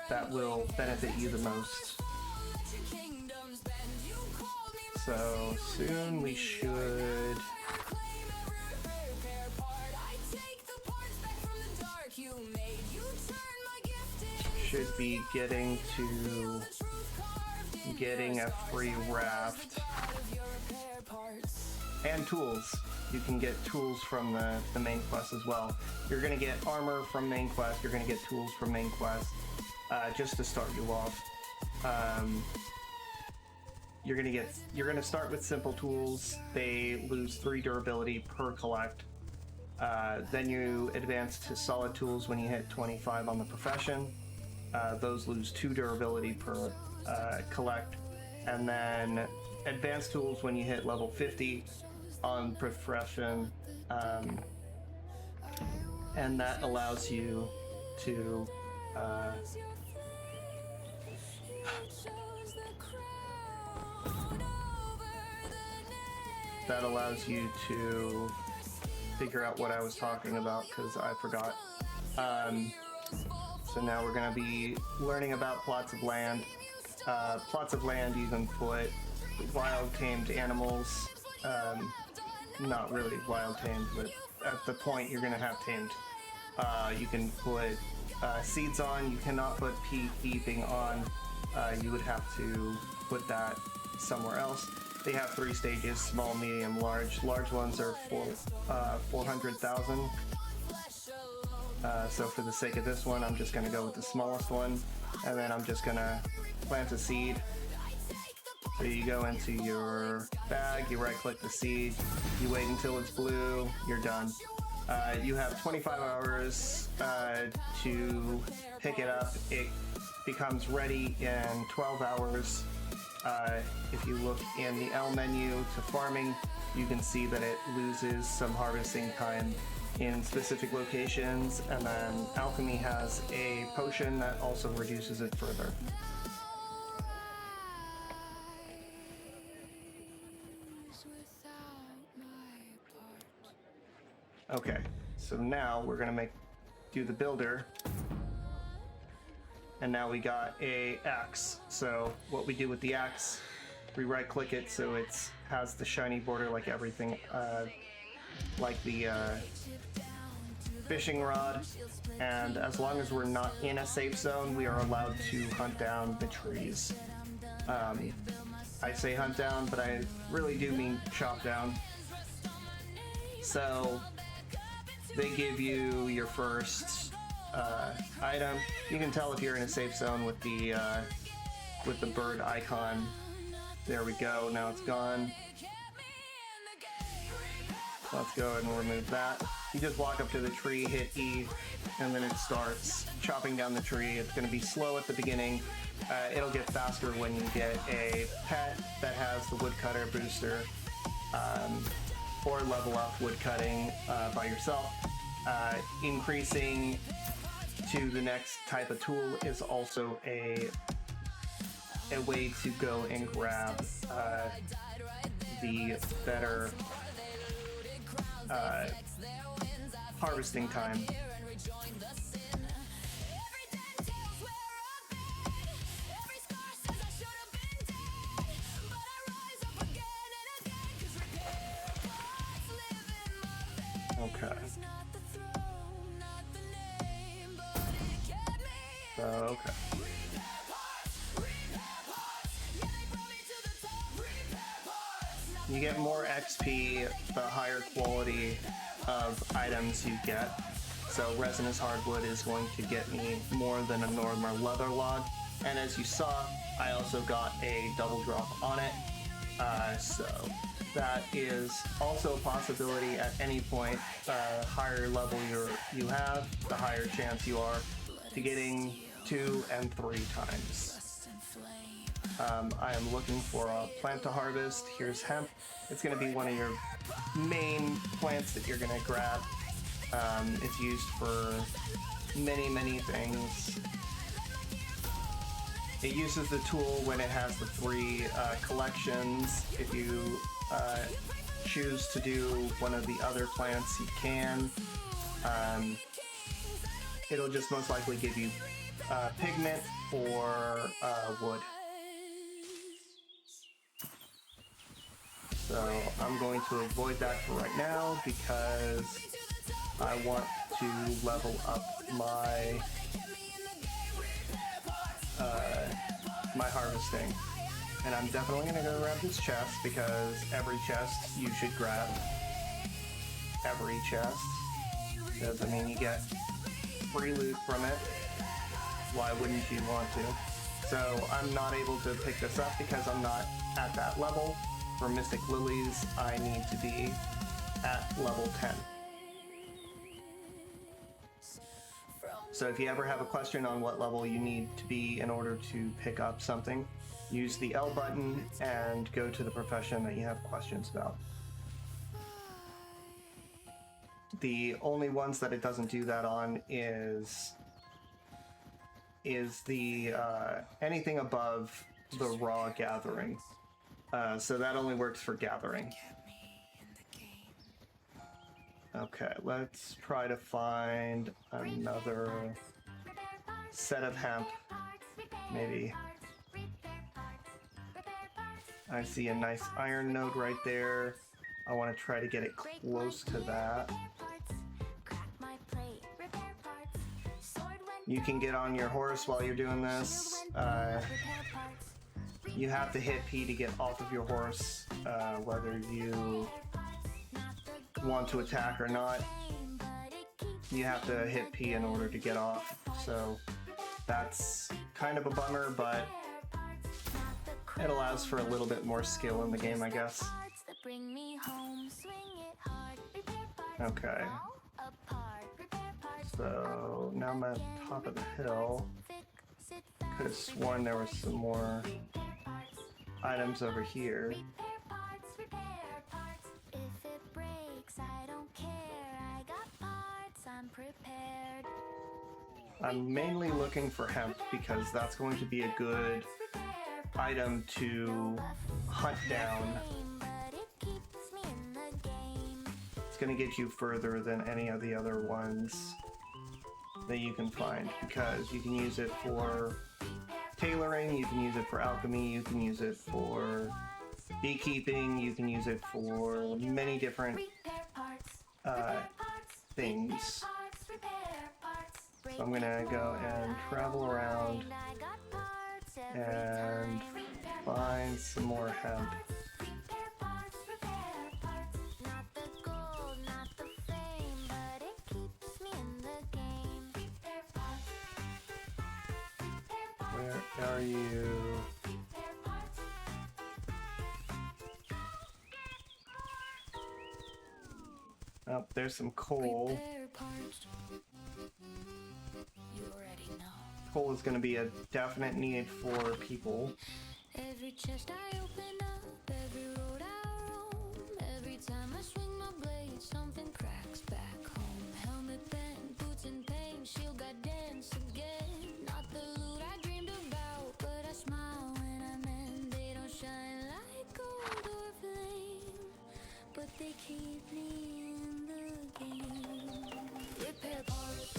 That will benefit you the most. So soon we should be getting a free raft and tools. You can get tools from the main quest as well. You're gonna get armor from main quest. You're gonna get tools from main quest, just to start you off. You're gonna start with simple tools. They lose 3 durability per collect. Then you advance to solid tools when you hit 25 on the profession. Those lose 2 durability per collect. And then advanced tools when you hit level 50 on profession. And that allows you to figure out what I was talking about because I forgot. So now we're going to be learning about plots of land. Plots of land, you can put wild tamed animals, not really wild tamed, but at the point you're going to have tamed. You can put seeds on. You cannot put peacekeeping on. You would have to put that somewhere else. They have 3 stages: small, medium, large. Large ones are 400,000. So for the sake of this one, I'm just going to go with the smallest one, and then I'm just going to plant a seed. So you go into your bag, you right-click the seed, you wait until it's blue, you're done. You have 25 hours to pick it up. It becomes ready in 12 hours. If you look in the L menu to farming, you can see that it loses some harvesting time in specific locations, and then alchemy has a potion that also reduces it further. Okay, so now we're gonna do the builder, and now we got a axe. So what we do with the axe, we right click it so it has the shiny border like everything, like the fishing rod, and as long as we're not in a safe zone, we are allowed to hunt down the trees. I say hunt down, but I really do mean chop down. So they give you your first item. You can tell if you're in a safe zone with the bird icon. There we go, now it's gone. Let's go ahead and remove that. You just walk up to the tree, hit E, and then it starts chopping down the tree. It's going to be slow at the beginning. It'll get faster when you get a pet that has the woodcutter booster, or level up woodcutting by yourself. Increasing to the next type of tool is also a way to go and grab the better harvesting time. Okay. Okay. You get more XP the higher quality of items you get. So resinous hardwood is going to get me more than a normal leather log. And as you saw, I also got a double drop on it. So that is also a possibility at any point. Higher level you have, the higher chance you are to getting 2 and 3 times. I am looking for a plant to harvest. Here's hemp. It's going to be one of your main plants that you're going to grab. It's used for many things. It uses the tool when it has the 3 collections. If you choose to do one of the other plants, you can. It'll just most likely give you pigment or wood. So I'm going to avoid that for right now because I want to level up my my harvesting. And I'm definitely going to go grab this chest because every chest you should grab. Every chest. Because, I mean, you get free loot from it. Why wouldn't you want to? So I'm not able to pick this up because I'm not at that level. For Mystic Lilies, I need to be at level 10. So if you ever have a question on what level you need to be in order to pick up something, use the L button and go to the profession that you have questions about. The only ones that it doesn't do that on is the anything above the raw gathering. So that only works for gathering. Okay, let's try to find another set of hemp. Maybe. I see a nice iron node right there. I want to try to get it close to that. You can get on your horse while you're doing this. You have to hit P to get off of your horse, whether you want to attack or not. You have to hit P in order to get off. So that's kind of a bummer, but it allows for a little bit more skill in the game, I guess. Okay. So now I'm at the top of the hill. Could have sworn there were some more items over here. I'm mainly looking for hemp because that's going to be a good item to hunt down. It's going to get you further than any of the other ones that you can find because you can use it for tailoring, you can use it for alchemy, you can use it for beekeeping, you can use it for many different things. So I'm gonna go and travel around and find some more hemp. Where are you? Oh, there's some coal. Coal is going to be a definite need for people. Every chest I open up, every road I roam, every time I swing my blade, something cracks back home. Helmet bent, boots in pain, shield got dents again. Not the loot I dreamed about, but I smile when I'm in. They don't shine like gold or flame, but they keep me in the game. Repair parts,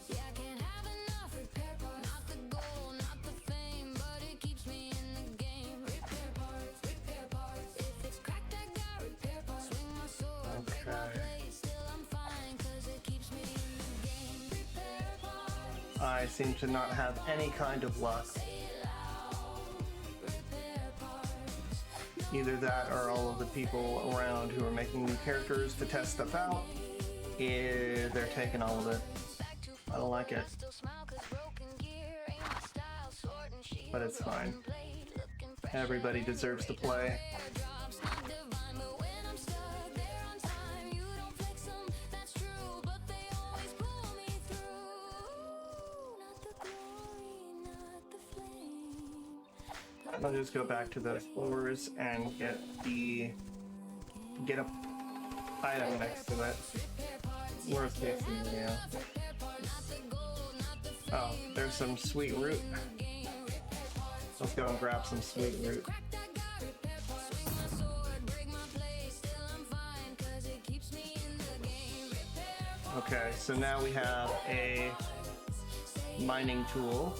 yeah, I can't have enough repair parts. Not the gold, not the fame, but it keeps me in the game. Repair parts, if it's cracked I got repair parts. Swing my sword, break my blade, still I'm fine, cause it keeps me in the game. Repair parts, I seem to not have any kind of luck. Either that or all of the people around who are making new characters to test stuff out, they're taking all of it. I don't like it. But it's fine. Everybody deserves to play. I'll just go back to the floors and get a item next to it. Worst case scenario. Oh, there's some sweet root. Let's go and grab some sweet root. Okay, so now we have a mining tool.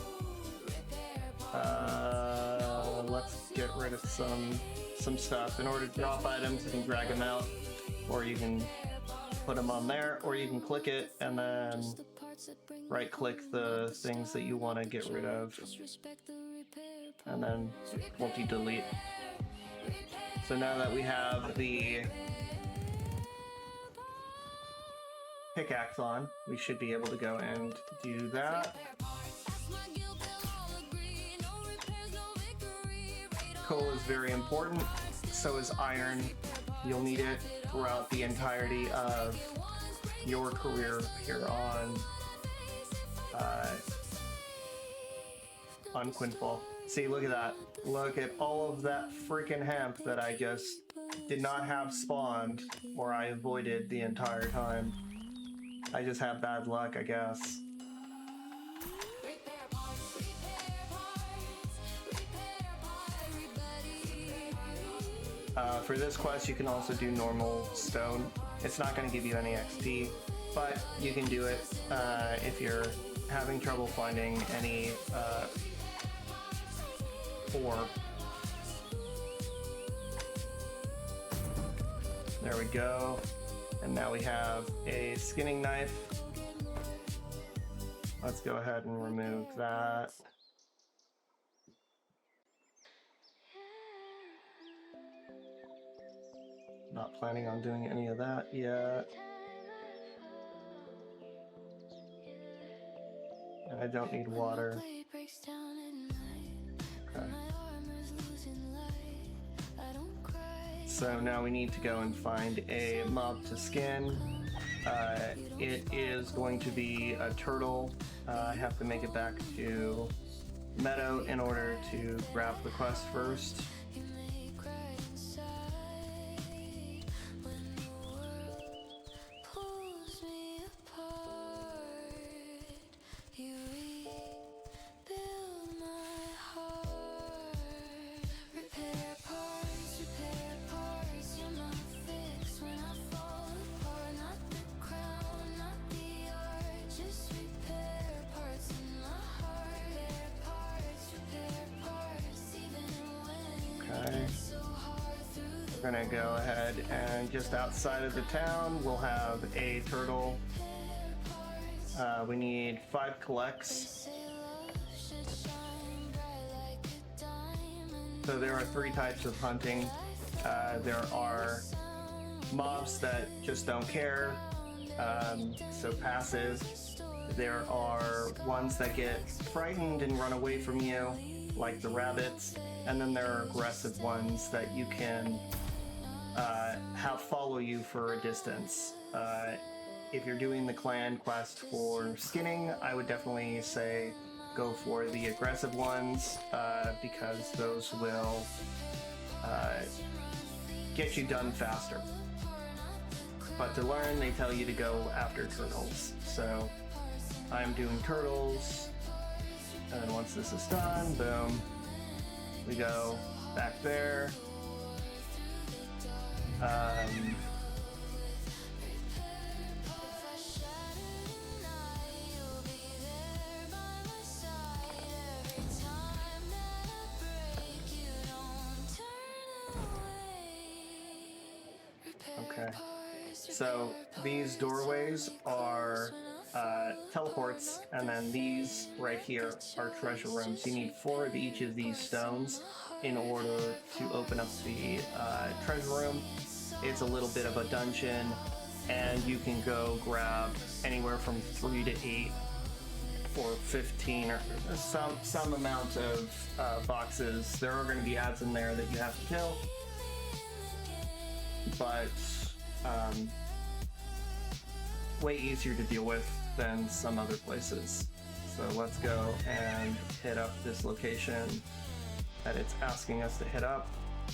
Let's get rid of some stuff. In order to drop items, you can drag them out, or you can put them on there, or you can click it and then right-click the things that you want to get rid of, and then multi-delete. So now that we have the pickaxe on, we should be able to go and do that. Coal is very important, so is iron. You'll need it throughout the entirety of your career here on Quinfall. See, look at that. Look at all of that freaking hemp that I just did not have spawned, or I avoided the entire time. I just have bad luck, I guess. For this quest, you can also do normal stone. It's not going to give you any XP, but you can do it if you're having trouble finding any ore. There we go. And now we have a skinning knife. Let's go ahead and remove that. Not planning on doing any of that yet. And I don't need water. Okay. So now we need to go and find a mob to skin. It is going to be a turtle. I have to make it back to Meadow in order to grab the quest first. We're gonna go ahead and just outside of the town, we'll have a turtle. We need 5 collects. So there are 3 types of hunting. There are mobs that just don't care, so passive. There are ones that get frightened and run away from you, like the rabbits. And then there are aggressive ones that you can have follow you for a distance. If you're doing the clan quest for skinning, I would definitely say go for the aggressive ones, because those will get you done faster. But to learn, they tell you to go after turtles. So I'm doing turtles, and then once this is done, boom, we go back there. Okay, so these doorways are teleports, and then these right here are treasure rooms. You need 4 of each of these stones in order to open up the treasure room. It's a little bit of a dungeon, and you can go grab anywhere from 3 to 8 or 15 or some amount of boxes. There are going to be ads in there that you have to kill, but way easier to deal with than some other places. So let's go and hit up this location that it's asking us to hit up,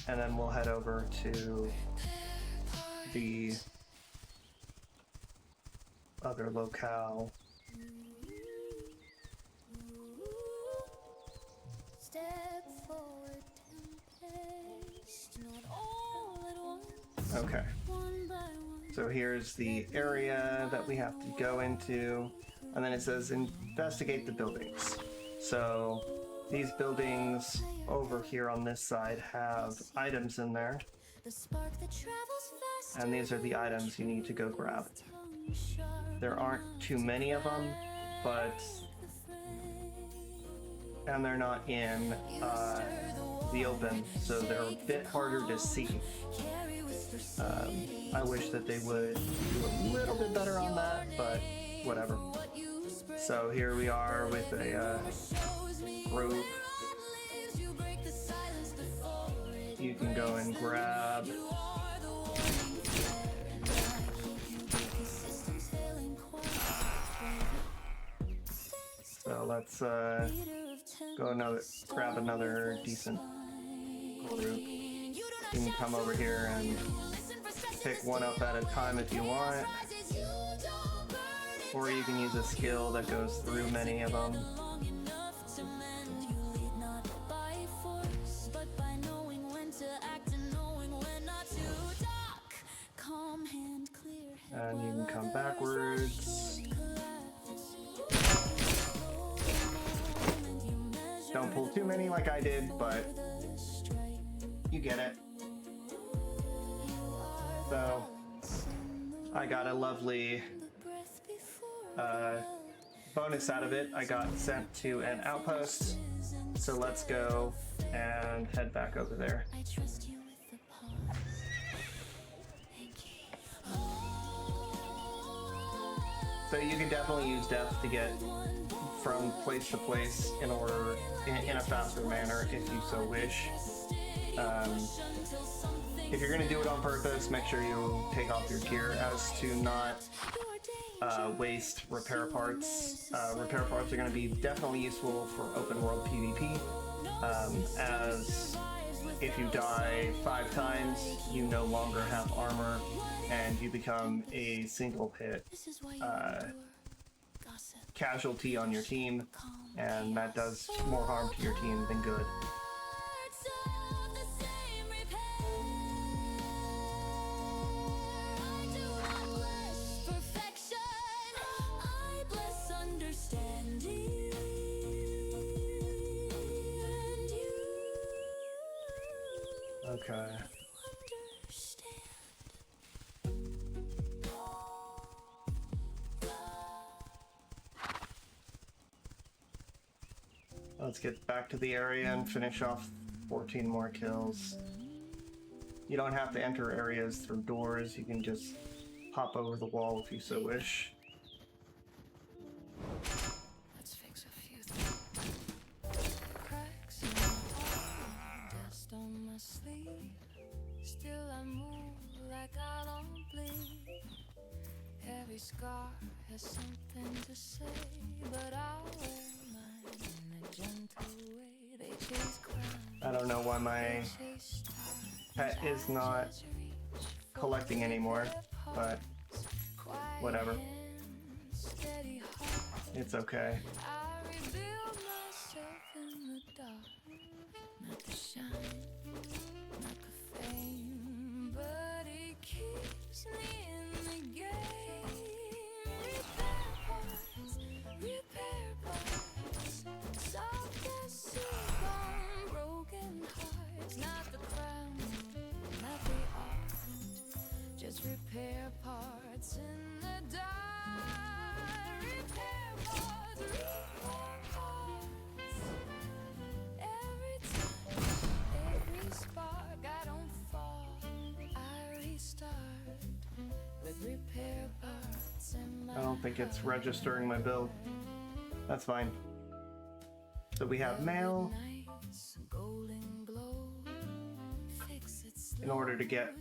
and then we'll head over to the other locale. Step forward, tempest, not all at once. Okay. One by one. So here's the area that we have to go into, and then it says investigate the buildings. So these buildings over here on this side have items in there, The spark that travels fast. and these are the items you need to go grab. There aren't too many of them, but and they're not in the open, so they're a bit harder to see. I wish that they would do a little bit better on that, but whatever. So here we are with a group. You can go and grab. So let's grab another decent group. You can come over here and pick one up at a time if you want, or you can use a skill that goes through many of them. And you can come backwards. Don't pull too many like I did, but you get it. So I got a lovely bonus out of it. I got sent to an outpost, so let's go and head back over there. I trust you with the pause. So you can definitely use death to get from place to place in a faster manner if you so wish. If you're going to do it on purpose, make sure you take off your gear as to not waste repair parts. Repair parts are going to be definitely useful for open world PvP, as if you die 5 times, you no longer have armor and you become a single hit casualty on your team, and that does more harm to your team than good. Okay. Let's get back to the area and finish off 14 more kills. You don't have to enter areas through doors, you can just hop over the wall if you so wish. Let's fix a few things. Cracks in my heart, dust on my sleeve. Still I move like I don't bleed. Every scar has something to say, but I'll wear mine in a gentle way. They chase crowns, I don't know why my chase stars. pet is not collecting anymore, but whatever. Steady heart, It's okay. I rebuild myself in the dark. Not the shine, not the fame, but it keeps me in the game. Repair parts, soft as soup on broken hearts. Not the crown, not the art, just repair parts in the dark. Repair parts, repair parts. Every time, every spark, I don't fall, I restart with repair parts in my I don't think it's registering my build. That's fine. So we have mail. In order to get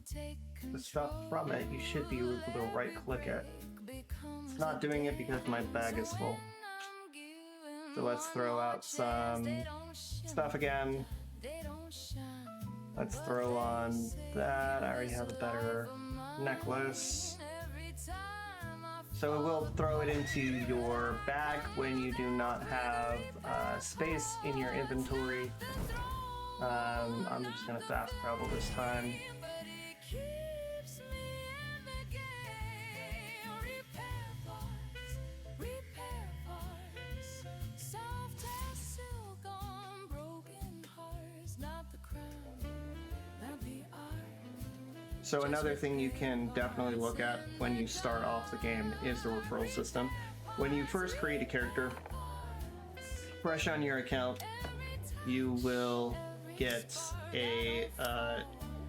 the stuff from it, you should be able to right-click it. It's not doing it because my bag is full. So let's throw out some stuff again. Let's throw on that. I already have a better necklace. So it will throw it into your bag when you do not have space in your inventory. I'm just gonna fast travel this time. So another thing you can definitely look at when you start off the game is the referral system. When you first create a character, fresh on your account, you will get a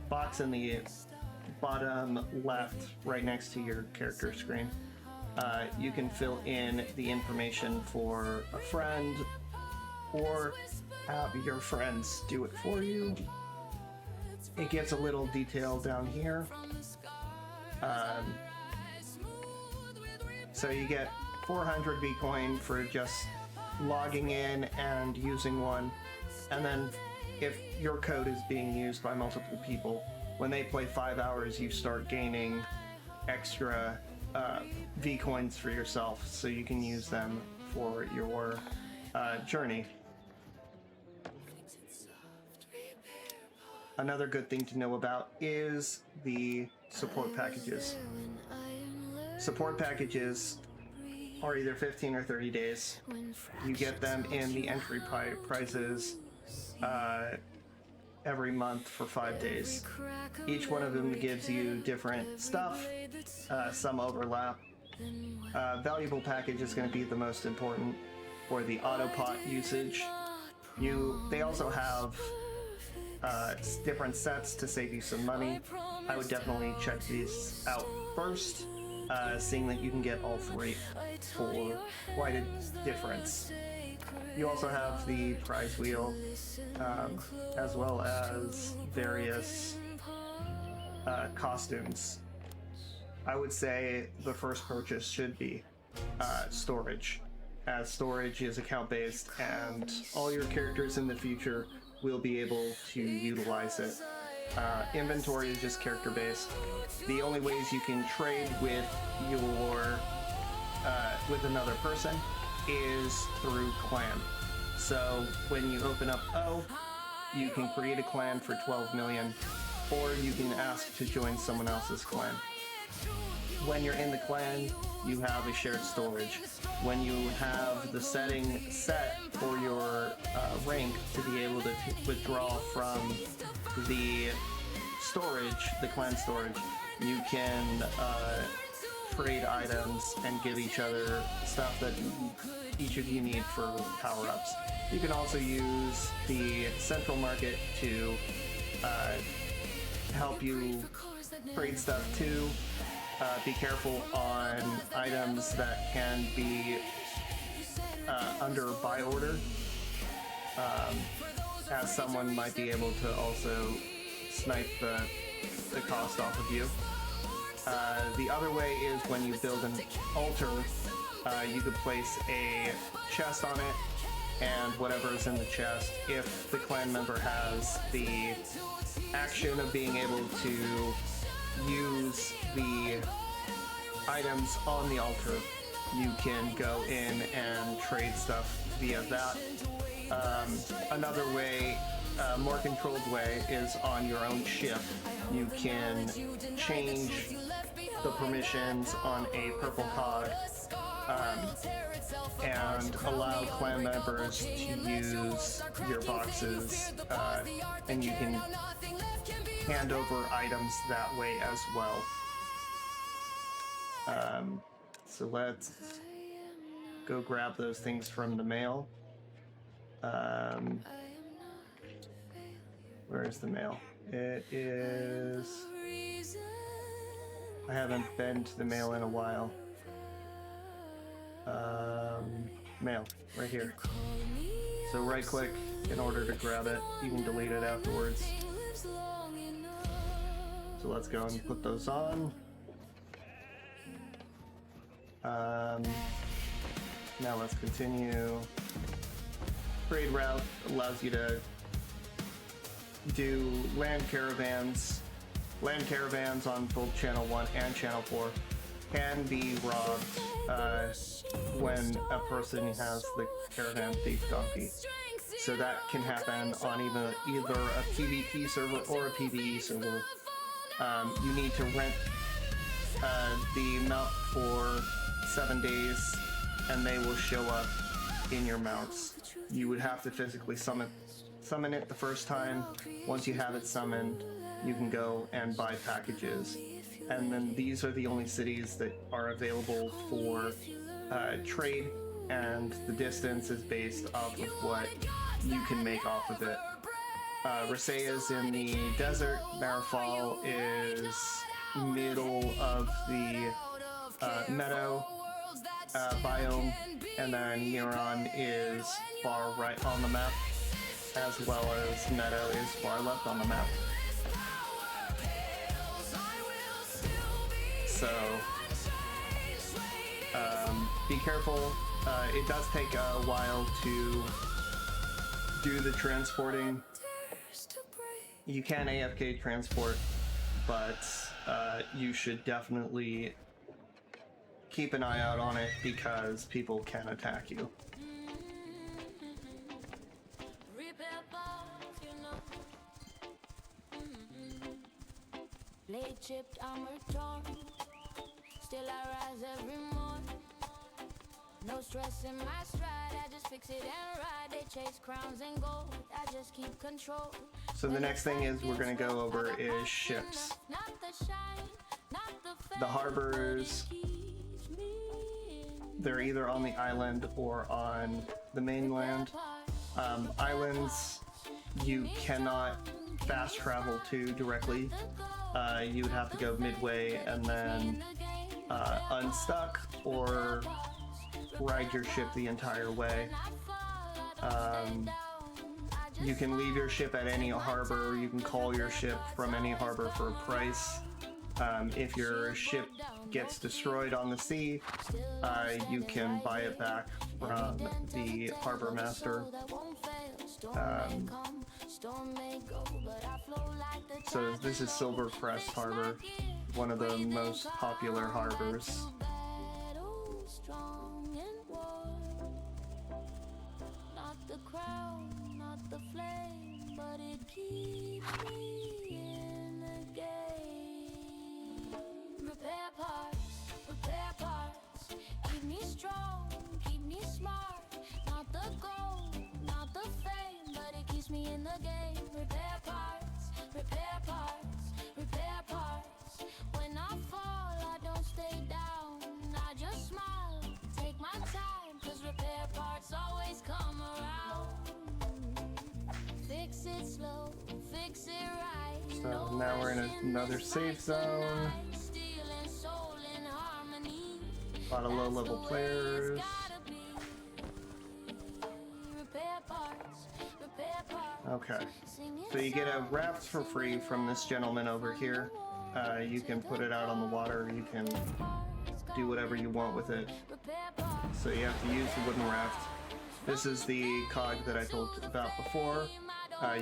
box in the bottom left right next to your character screen. You can fill in the information for a friend or have your friends do it for you. It gets a little detail down here. So you get 400 Bitcoin for just logging in and using one. And then if your code is being used by multiple people, when they play 5 hours, you start gaining extra V-coins for yourself, so you can use them for your journey. Another good thing to know about is the support packages. Support packages are either 15 or 30 days. You get them in the entry prices every month for 5 days. Each one of them gives you different stuff. Some overlap. Valuable package is going to be the most important for the autopot usage. They also have different sets to save you some money. I would definitely check these out first, seeing that you can get all three for quite a difference. You also have the prize wheel, as well as various costumes. I would say the first purchase should be storage, as storage is account-based and all your characters in the future will be able to utilize it. Inventory is just character-based. The only ways you can trade with with another person is through clan. So when you open up O, you can create a clan for 12 million, or you can ask to join someone else's clan. When you're in the clan, you have a shared storage. When you have the setting set for your rank to be able to withdraw from the storage, the clan storage, you can trade items and give each other stuff that each of you need for power-ups. You can also use the central market to help you trade stuff too. Be careful on items that can be under buy order, as someone might be able to also snipe the cost off of you. The other way is when you build an altar, you could place a chest on it, and whatever is in the chest, if the clan member has the action of being able to use the items on the altar, you can go in and trade stuff via that. Another way, more controlled way, is on your own ship. You can change the permissions on a purple cog and allow clan members to use your boxes, and you can hand over items that way as well. So let's go grab those things from the mail. Where is the mail? It is... I haven't been to the mail in a while. mail right here. So right click in order to grab it. You can delete it afterwards. So let's go and put those on. Now let's continue. Trade route allows you to do land caravans. Land caravans on both channel 1 and channel 4 can be robbed when a person has the caravan thief donkey. So that can happen on either a PvP server or a PvE server. You need to rent the mount for 7 days, and they will show up in your mounts. You would have to physically summon it the first time. Once you have it summoned, you can go and buy packages. And then these are the only cities that are available for trade, and the distance is based off of what you can make off of it. Rasea is in the desert, Marifal is middle of the meadow biome, and then Neuron is far right on the map, as well as Meadow is far left on the map. So, be careful. It does take a while to do the transporting. You can AFK transport, but you should definitely keep an eye out on it because people can attack you. Late chipped armor torn, still I rise every morning. No stress in my stride, I just fix it and ride. They chase crowns and gold, I just keep control. So the next thing is we're gonna go over is ships. The harbors, they're either on the island or on the mainland. Islands, you cannot fast travel to directly. You would have to go midway and then unstuck or ride your ship the entire way. You can leave your ship at any harbor. You can call your ship from any harbor for a price. If your ship gets destroyed on the sea, you can buy it back from the harbor master. So this is Silver Crest Harbor, one of the most popular harbors. Not the crown, not the flame, but it keeps me in the game. Repair parts, keep me strong, keep me smart. Not the gold, not the fame, but it keeps me in the game. Repair parts, repair parts, repair parts. When I fall, I don't stay down, I just smile, take my time, cause repair parts always come around. Fix it slow, fix it right. So now we're in another safe zone. A lot of low-level players. Okay, so you get a raft for free from this gentleman over here. You can put it out on the water, you can do whatever you want with it. So you have to use the wooden raft. This is the cog that I told you about before.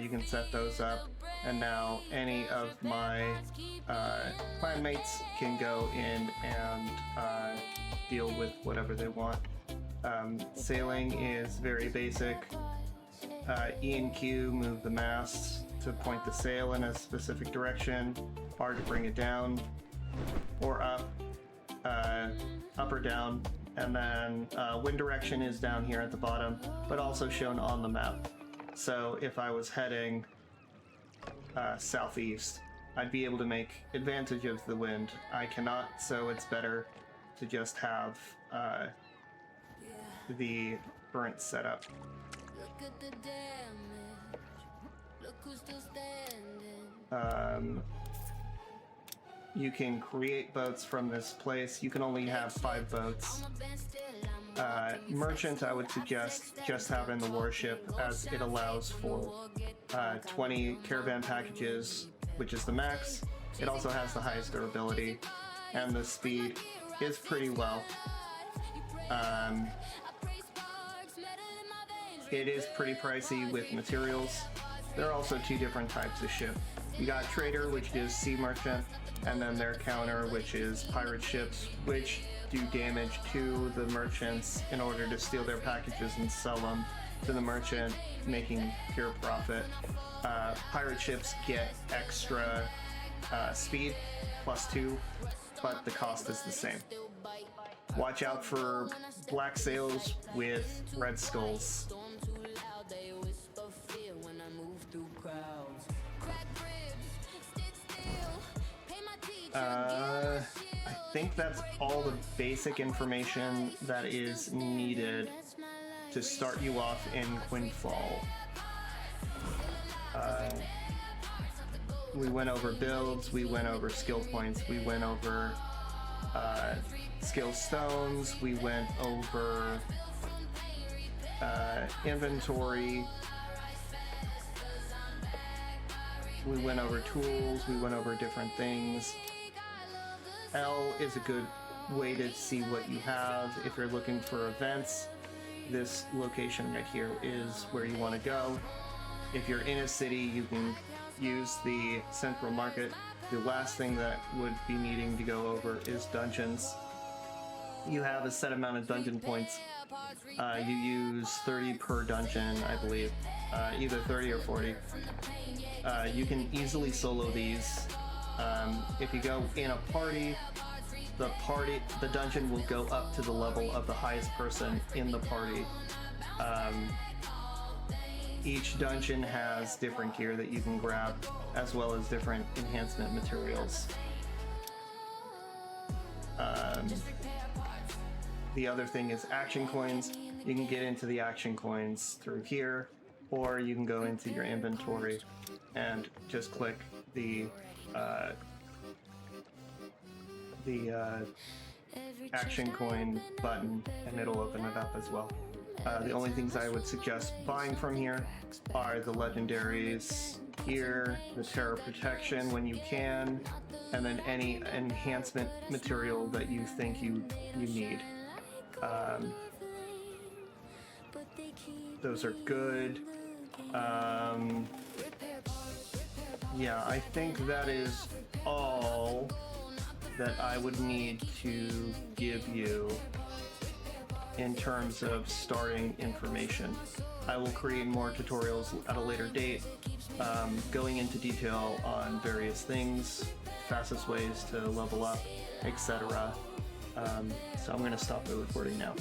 You can set those up, and now any of my clanmates can go in and deal with whatever they want. Sailing is very basic. E and Q move the masts to point the sail in a specific direction, R to bring it down or up, up or down, and then wind direction is down here at the bottom, but also shown on the map. So if I was heading southeast, I'd be able to make advantage of the wind. I cannot, so it's better to just have the current setup. Look at the damage. Look who's still standing. You can create boats from this place. You can only have 5 boats. Merchant, I would suggest just having the warship, as it allows for 20 caravan packages, which is the max. It also has the highest durability, and the speed is pretty well. It is pretty pricey with materials. There are also two different types of ship. You got Trader, which is Sea Merchant, and then their counter, which is Pirate ships, which do damage to the merchants in order to steal their packages and sell them to the merchant, making pure profit. Pirate ships get extra speed, +2, but the cost is the same. Watch out for black sails with red skulls. I think that's all the basic information that is needed to start you off in Quinfall. We went over builds, we went over skill points, we went over skill stones, we went over inventory, we went over tools, we went over different things. L is a good way to see what you have. If you're looking for events, this location right here is where you want to go. If you're in a city, you can use the central market. The last thing that would be needing to go over is dungeons. You have a set amount of dungeon points. You use 30 per dungeon, I believe. Either 30 or 40. You can easily solo these. If you go in a party, the dungeon will go up to the level of the highest person in the party. Each dungeon has different gear that you can grab, as well as different enhancement materials. The other thing is action coins. You can get into the action coins through here, or you can go into your inventory and just click the action coin button, and it'll open it up as well. The only things I would suggest buying from here are the legendaries here, the Terror Protection when you can, and then any enhancement material that you think you need. Those are good. Yeah, I think that is all that I would need to give you in terms of starting information. I will create more tutorials at a later date, going into detail on various things, fastest ways to level up, etc. So I'm going to stop the recording now.